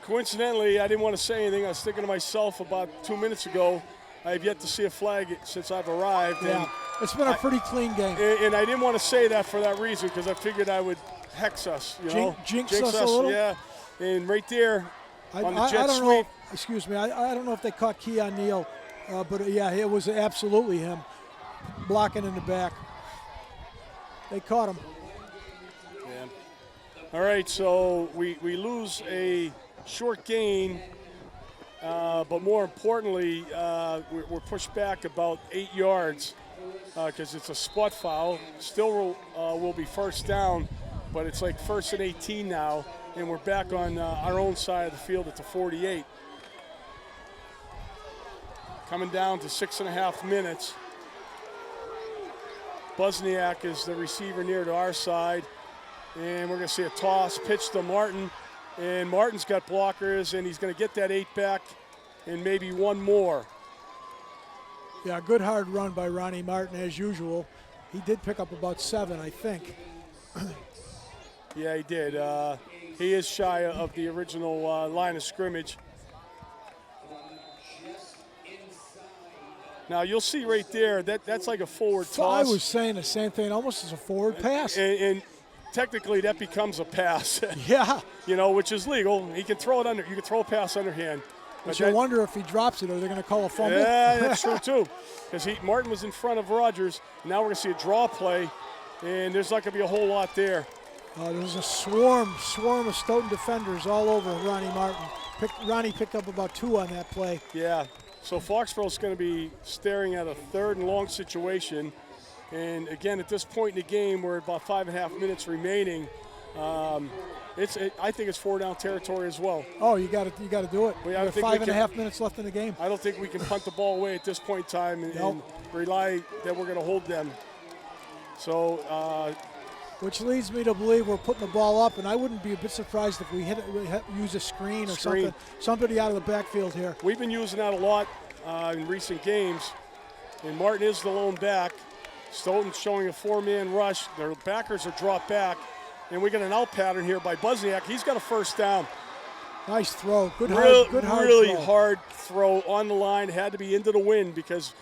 coincidentally, I didn't want to say anything. I was thinking to myself about 2 minutes ago, I have yet to see a flag since I've arrived. Yeah, it's been a pretty clean game. And I didn't want to say that for that reason, because I figured I would hex us, Jinx us a little? Yeah, and right there on the I jet don't sweep. know. Excuse me. I don't know if they caught Keon Neal, but yeah, it was absolutely him blocking in the back. They caught him. Yeah. All right, so we lose a short gain, but more importantly, we're pushed back about 8 yards because it's a spot foul. Still will be 1st down, but it's like 1st and 18 now, and we're back on our own side of the field at the 48. Coming down to 6.5 minutes. Buzniak is the receiver near to our side, and we're going to see a toss pitch to Martin, and Martin's got blockers, and he's going to get that 8 back and maybe one more. Yeah, good hard run by Ronnie Martin as usual. He did pick up about 7, I think. Yeah, he did. He is shy of the original line of scrimmage. Now you'll see right there that's like a forward toss. I was saying the same thing, almost as a forward pass. And technically that becomes a pass. Yeah. Which is legal. He can throw it under. You can throw a pass underhand. But you wonder if he drops it, are they going to call a fumble? Yeah, that's true too. Because Martin was in front of Rogers. Now we're going to see a draw play, and there's not going to be a whole lot there. There's a swarm of Stoughton defenders all over Ronnie Martin. Ronnie picked up about 2 on that play. Yeah. So Foxborough's going to be staring at a 3rd and long situation. And again, at this point in the game, we're about 5.5 minutes remaining. I think it's 4 down territory as well. Oh, you got to do it. We have 5.5 minutes left in the game. I don't think we can punt the ball away at this point in time and rely that we're going to hold them. So, which leads me to believe we're putting the ball up, and I wouldn't be a bit surprised if we use a screen or something. Somebody out of the backfield here. We've been using that a lot in recent games, and Martin is the lone back. Stoughton's showing a 4-man rush. Their backers are dropped back, and we got an out pattern here by Buzniak. He's got a 1st down. Nice throw. Good hard throw on the line. Had to be into the wind because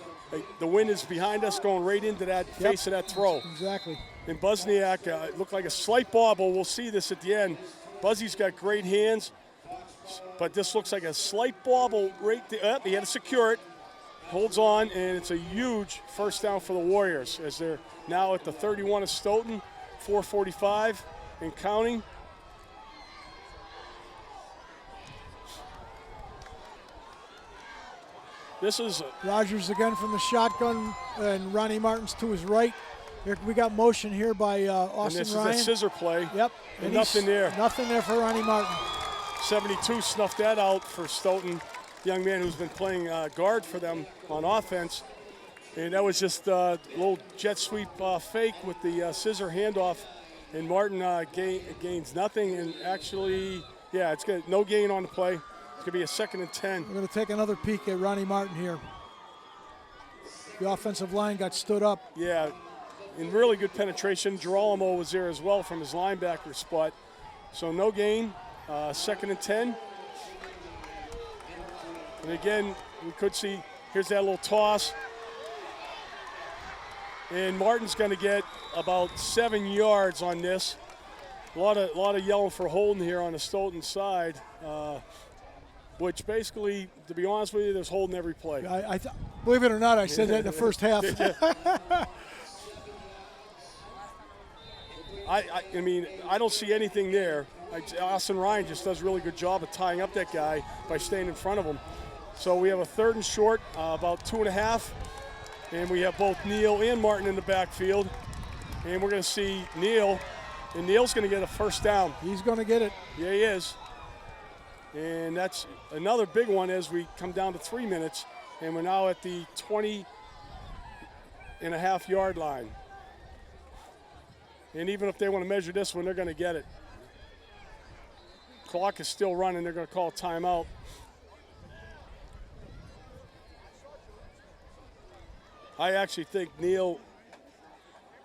the wind is behind us, going right into that face of that throw. Exactly. And Buzniak looked like a slight bobble. We'll see this at the end. Buzzy's got great hands, but this looks like a slight bobble right there. He had to secure it. Holds on, and it's a huge 1st down for the Warriors as they're now at the 31 of Stoughton, 4:45 and counting. This is Rogers again from the shotgun, and Ronnie Martin's to his right. Here, we got motion here by Austin and this Ryan. Is a scissor play. Yep. And nothing there. Nothing there for Ronnie Martin. 72 snuffed that out for Stoughton, young man who's been playing guard for them on offense. And that was just a little jet sweep fake with the scissor handoff. And Martin gains nothing. And actually, yeah, it's good. No gain on the play. It's going to be a 2nd and 10. We're going to take another peek at Ronnie Martin here. The offensive line got stood up. Yeah, and really good penetration. Girolamo was there as well from his linebacker spot. So no gain, 2nd and 10. And again, we could see, here's that little toss. And Martin's going to get about 7 yards on this. A lot of yelling for holding here on the Stoughton side. which basically, to be honest with you, there's holding every play. Believe it or not, I said that in the first half. I mean, I don't see anything there. Austin Ryan just does a really good job of tying up that guy by staying in front of him. So we have a 3rd and short, about 2.5, and we have both Neal and Martin in the backfield. And we're going to see Neal, and Neal's going to get a first down. He's going to get it. Yeah, he is. And that's another big one as we come down to 3 minutes, and we're now at the 20.5-yard line. And even if they want to measure this one, they're going to get it. Clock is still running. They're going to call timeout. I actually think Neal.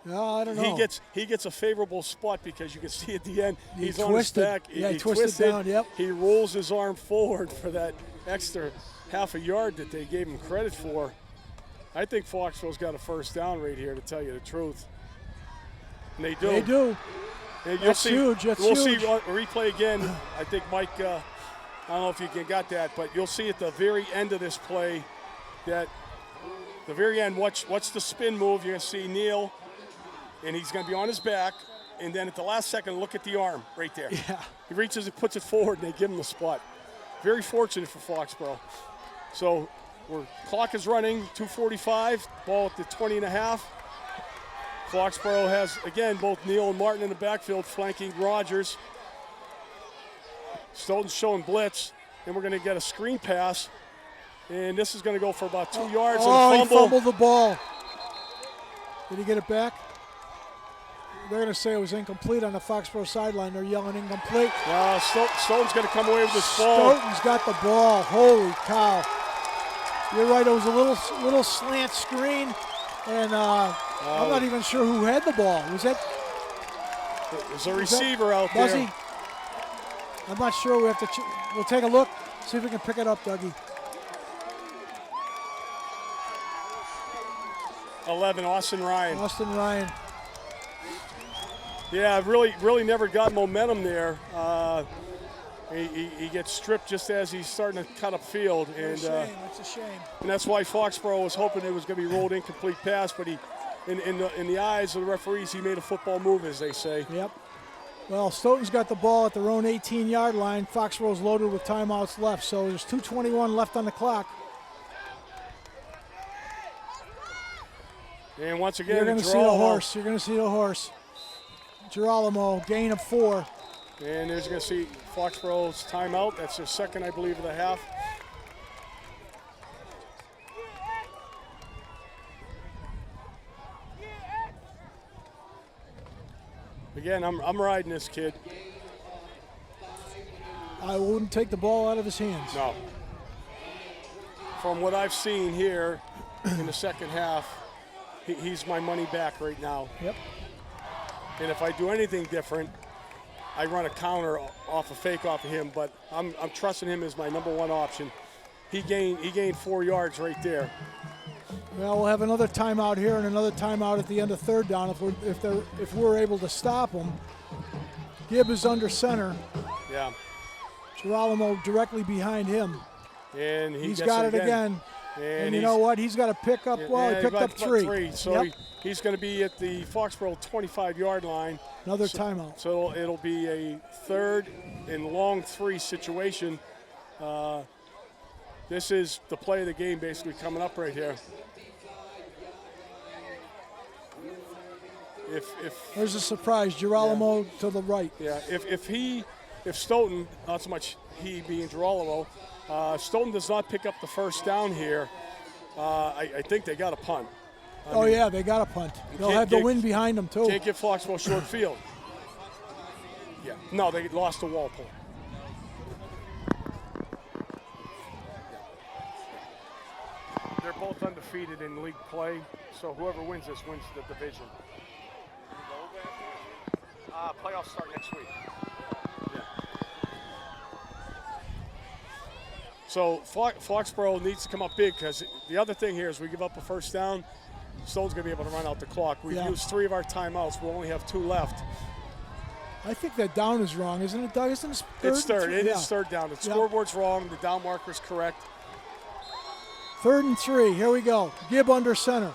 No, I don't know. He gets a favorable spot because you can see at the end he's twisted. On his back. Yeah, he twisted down. Yep. He rolls his arm forward for that extra half a yard that they gave him credit for. I think Foxborough's got a first down right here, to tell you the truth. And they do. They do. And That's huge. That's we'll huge. see a replay again. I think Mike. I don't know if you got that, but you'll see at the very end of this play that the very end. Watch the spin move. You're going to see Neal. And he's going to be on his back, and then at the last second, look at the arm right there. Yeah. He reaches and puts it forward, and they give him the spot. Very fortunate for Foxborough. So clock is running, 2:45, ball at the 20.5. Foxborough has, again, both Neal and Martin in the backfield flanking Rogers. Stoughton's showing blitz, and we're going to get a screen pass, and this is going to go for about 2 yards and a fumble. He fumbled the ball. Did he get it back? They're going to say it was incomplete on the Foxborough sideline. They're yelling incomplete. Stoughton's going to come away with this ball. Stoughton's got the ball. Holy cow. You're right. It was a little slant screen, and I'm not even sure who had the ball. Was that? There's a receiver out there. Was he? I'm not sure. We have to. We'll take a look. See if we can pick it up, Dougie. 11, Austin Ryan. Austin Ryan. Yeah, really never got momentum there. He gets stripped just as he's starting to cut up field. And, It's a shame. And that's why Foxborough was hoping it was going to be rolled incomplete pass, but in the eyes of the referees, he made a football move, as they say. Yep. Well, Stoughton's got the ball at their own 18-yard line. Foxborough's loaded with timeouts left, so there's 2:21 left on the clock. And once again, you're going to see a horse. You're going to see a horse. Girolamo, gain of 4. And there's going to see Foxborough's timeout. That's their second, I believe, of the half. Again, I'm riding this kid. I wouldn't take the ball out of his hands. No. From what I've seen here in the second half, he's my money back right now. Yep. And if I do anything different, I run a counter off a fake off of him, but I'm trusting him as my number one option. He gained 4 yards right there. Well, we'll have another timeout here and another timeout at the end of third down if we're able to stop him. Gibb is under center. Yeah. Girolamo directly behind him. And he's got it again. And you know what? He's got to pick up. Well, he picked up 3. So yep. He's going to be at the Foxborough 25-yard line. Another timeout. So it'll be a 3rd and long 3 situation. This is the play of the game basically coming up right here. There's a surprise. Girolamo to the right. Yeah. If Stoughton, not so much he being Girolamo, Stoughton does not pick up the first down here, I think they got a punt. Yeah, they got a punt. They'll have the wind behind them, too. Can't get Foxborough short field. Yeah. No, they lost to Walpole. They're both undefeated in league play, so whoever wins this wins the division. Playoffs start next week. Yeah. So Foxborough needs to come up big because the other thing here is we give up a first down, Stoughton's going to be able to run out the clock. We've used 3 of our timeouts. We'll only have 2 left. I think that down is wrong, isn't it, Doug? Isn't it third? It's third. It Yeah. is third down. The Yeah. scoreboard's wrong. The down marker's correct. 3rd and 3. Here we go. Gibb under center.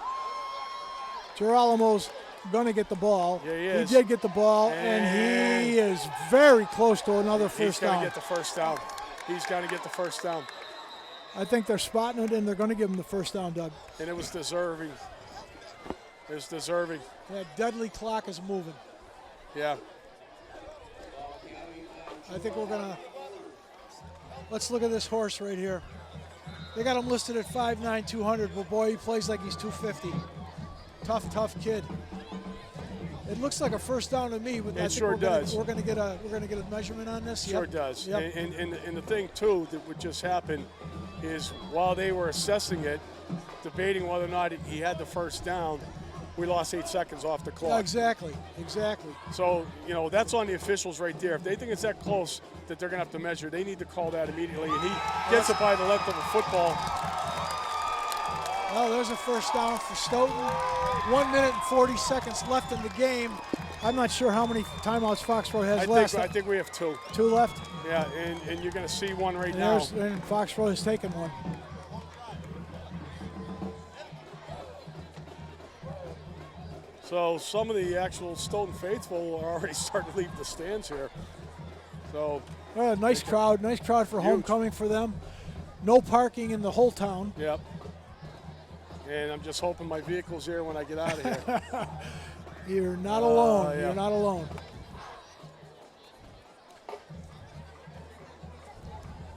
Girolamo's going to get the ball. Yeah, he is. He did get the ball, and he is very close to another first down. He's got to get the first down. He's got to get the first down. I think they're spotting it, and they're going to give him the first down, Doug. And it was deserving. It was deserving. That deadly clock is moving. Yeah. I think we're going to – let's look at this horse right here. They got him listed at 5'9", 200, but boy, he plays like he's 250. Tough kid. It looks like a first down to me, but I think sure does. We're going to get a measurement on this. Sure Yep. does. Yep. And the thing, too, that would just happen is while they were assessing it, debating whether or not he had the first down, we lost 8 seconds off the clock. Yeah, exactly. So, that's on the officials right there. If they think it's that close that they're going to have to measure, they need to call that immediately. And he gets it by the length of a football. Well, there's a first down for Stoughton. 1 minute and 40 seconds left in the game. I'm not sure how many timeouts Foxboro has left. I think we have 2. 2 left. Yeah, and you're going to see one right And now. And Foxboro has taken one. So some of the actual Stoughton faithful are already starting to leave the stands here. So Nice crowd for homecoming for them. No parking in the whole town. Yep. And I'm just hoping my vehicle's here when I get out of here. You're not alone. Yeah. You're not alone.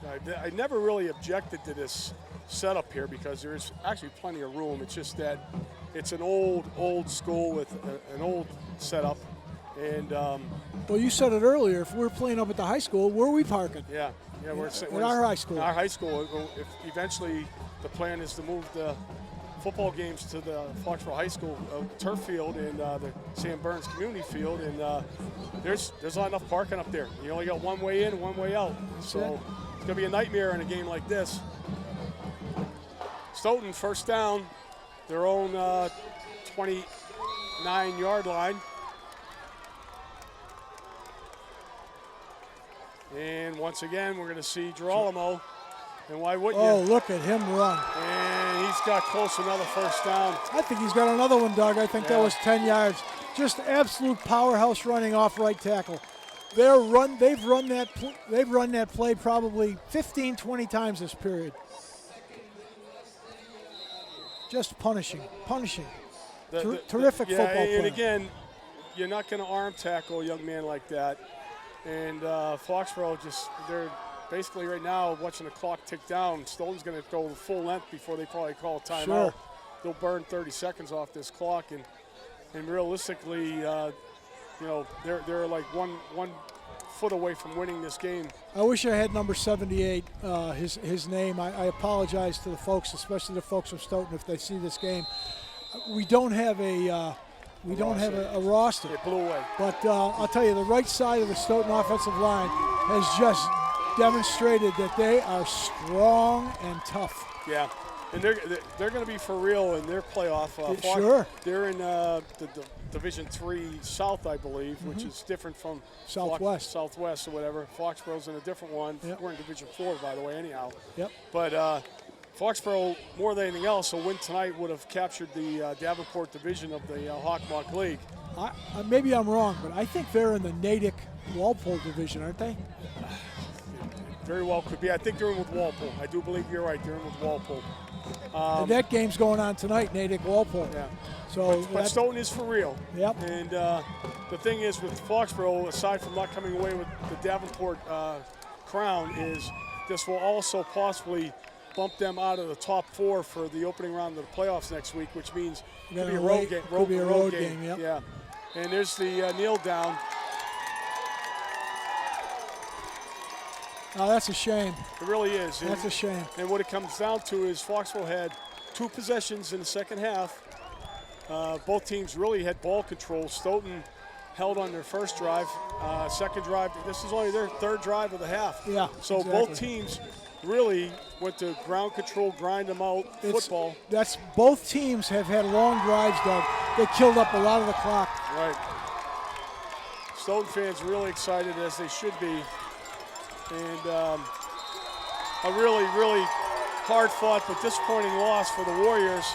I never really objected to this setup here because there's actually plenty of room. It's just that it's an old school with an old setup. And well, you said it earlier. If we're playing up at the high school, where are we parking? Yeah, we're at our high school. Our high school. If eventually the plan is to move the football games to the Foxboro High School turf field and the Sam Burns Community Field, and there's not enough parking up there. You only got one way in and one way out. So it's gonna be a nightmare in a game like this. Stoughton first down, their own 29-yard line. And once again, we're going to see Girolamo. And why wouldn't you? Oh, look at him run. And he's got close to another first down. I think he's got another one, Doug. I think that was 10 yards. Just absolute powerhouse running off right tackle. They've run that play probably 15, 20 times this period. Just punishing. Terrific football play. And again, you're not going to arm tackle a young man like that. And Foxboro they're basically right now watching the clock tick down. Stoughton's going to go the full length before they probably call a timeout. Sure. They'll burn 30 seconds off this clock. And realistically, they're like one foot away from winning this game. I wish I had number 78, his name. I apologize to the folks, especially the folks from Stoughton, if they see this game. We don't have a roster. It blew away. But I'll tell you, the right side of the Stoughton offensive line has just demonstrated that they are strong and tough. Yeah, and they're going to be for real in their playoff. Sure. They're in the Division III South, I believe, which is different from Southwest. Southwest or whatever. Foxboro's in a different one. Yep. We're in Division IV, by the way, anyhow. Yep. But Foxboro, more than anything else, a win tonight would have captured the Davenport division of the Hawkmock League. Maybe I'm wrong, but I think they're in the Natick-Walpole division, aren't they? Very well could be. I think they're in with Walpole. I do believe you're right. They're in with Walpole. And that game's going on tonight, Natick-Walpole. Yeah. So but Stoughton is for real. Yep. And the thing is with Foxboro, aside from not coming away with the Davenport crown, is this will also possibly bump them out of the top 4 for the opening round of the playoffs next week, which means it could be a road game. Could be a road game, yep. Yeah. And there's the kneel down. Oh, that's a shame. It really is. That's a shame. And what it comes down to is Foxboro had 2 possessions in the second half. Both teams really had ball control. Stoughton held on their first drive. Second drive, this is only their third drive of the half. Yeah, So exactly. both teams really went to ground control, grind them out, football. Both teams have had long drives, Doug. They killed up a lot of the clock. Right. Stoughton fans really excited, as they should be. And a really, really hard-fought but disappointing loss for the Warriors.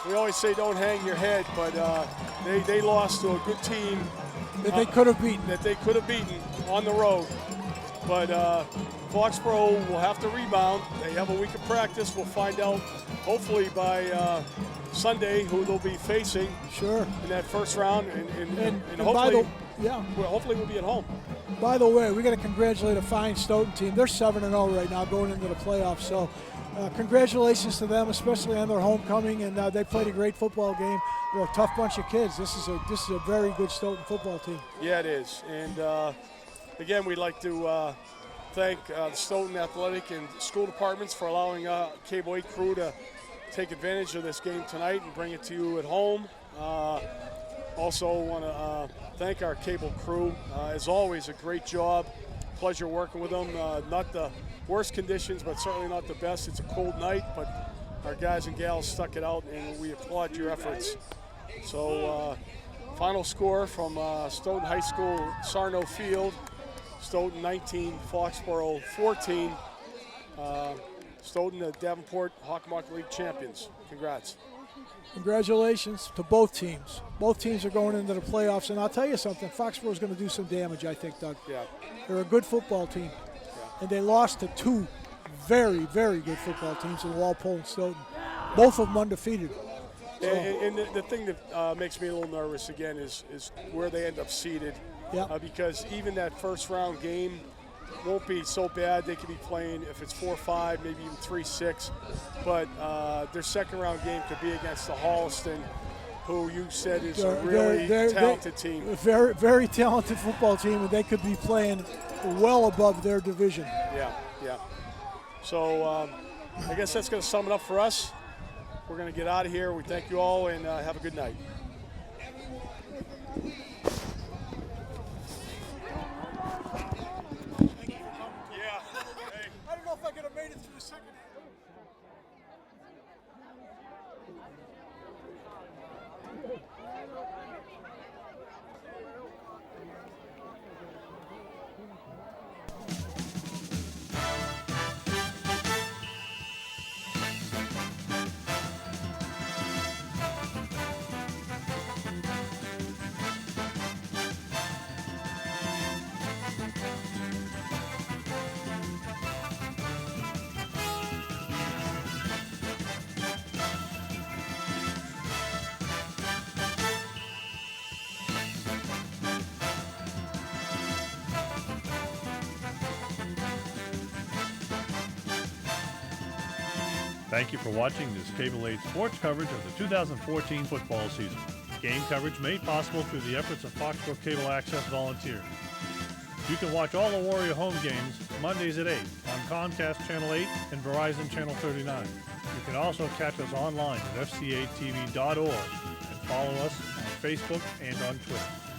We always say don't hang your head, but they lost to a good team That they could have beaten. that they could have beaten on the road. But Foxboro will have to rebound. They have a week of practice. We'll find out, hopefully by Sunday, who they'll be facing Sure. in that first round, and by hopefully, yeah. well, hopefully we'll be at home. By the way, we got to congratulate a fine Stoughton team. They're 7-0 right now, going into the playoffs. So, congratulations to them, especially on their homecoming. And they played a great football game. They're a tough bunch of kids. This is a very good Stoughton football team. Yeah, it is. And again, we'd like to thank the Stoughton Athletic and School Departments for allowing Cable 8 crew to take advantage of this game tonight and bring it to you at home. Also want to thank our cable crew. As always, a great job. Pleasure working with them. Not the worst conditions, but certainly not the best. It's a cold night, but our guys and gals stuck it out, and we applaud your efforts. So final score from Stoughton High School, Sarno Field. Stoughton 19, Foxboro 14. Stoughton, the Davenport Hockomock League champions. Congrats. Congratulations to both teams. Both teams are going into the playoffs, and I'll tell you something, Foxboro's going to do some damage, I think, Doug. Yeah. They're a good football team, and they lost to two very, very good football teams in Walpole and Stoughton. Both of them undefeated. So, and the thing that makes me a little nervous, again, is where they end up seated. yeah. Because even that first round game won't be so bad. They could be playing, if it's 4-5, maybe even 3-6. But their second round game could be against the Holliston, who you said is a really talented team. Very, very talented football team, and they could be playing well above their division. Yeah. So I guess that's going to sum it up for us. We're going to get out of here. We thank you all, and have a good night. I don't know if I could have made it through the second half. Thank you for watching this Cable 8 sports coverage of the 2014 football season. Game coverage made possible through the efforts of Foxboro Cable Access volunteers. You can watch all the Warrior home games Mondays at 8 on Comcast Channel 8 and Verizon Channel 39. You can also catch us online at fca.tv.org and follow us on Facebook and on Twitter.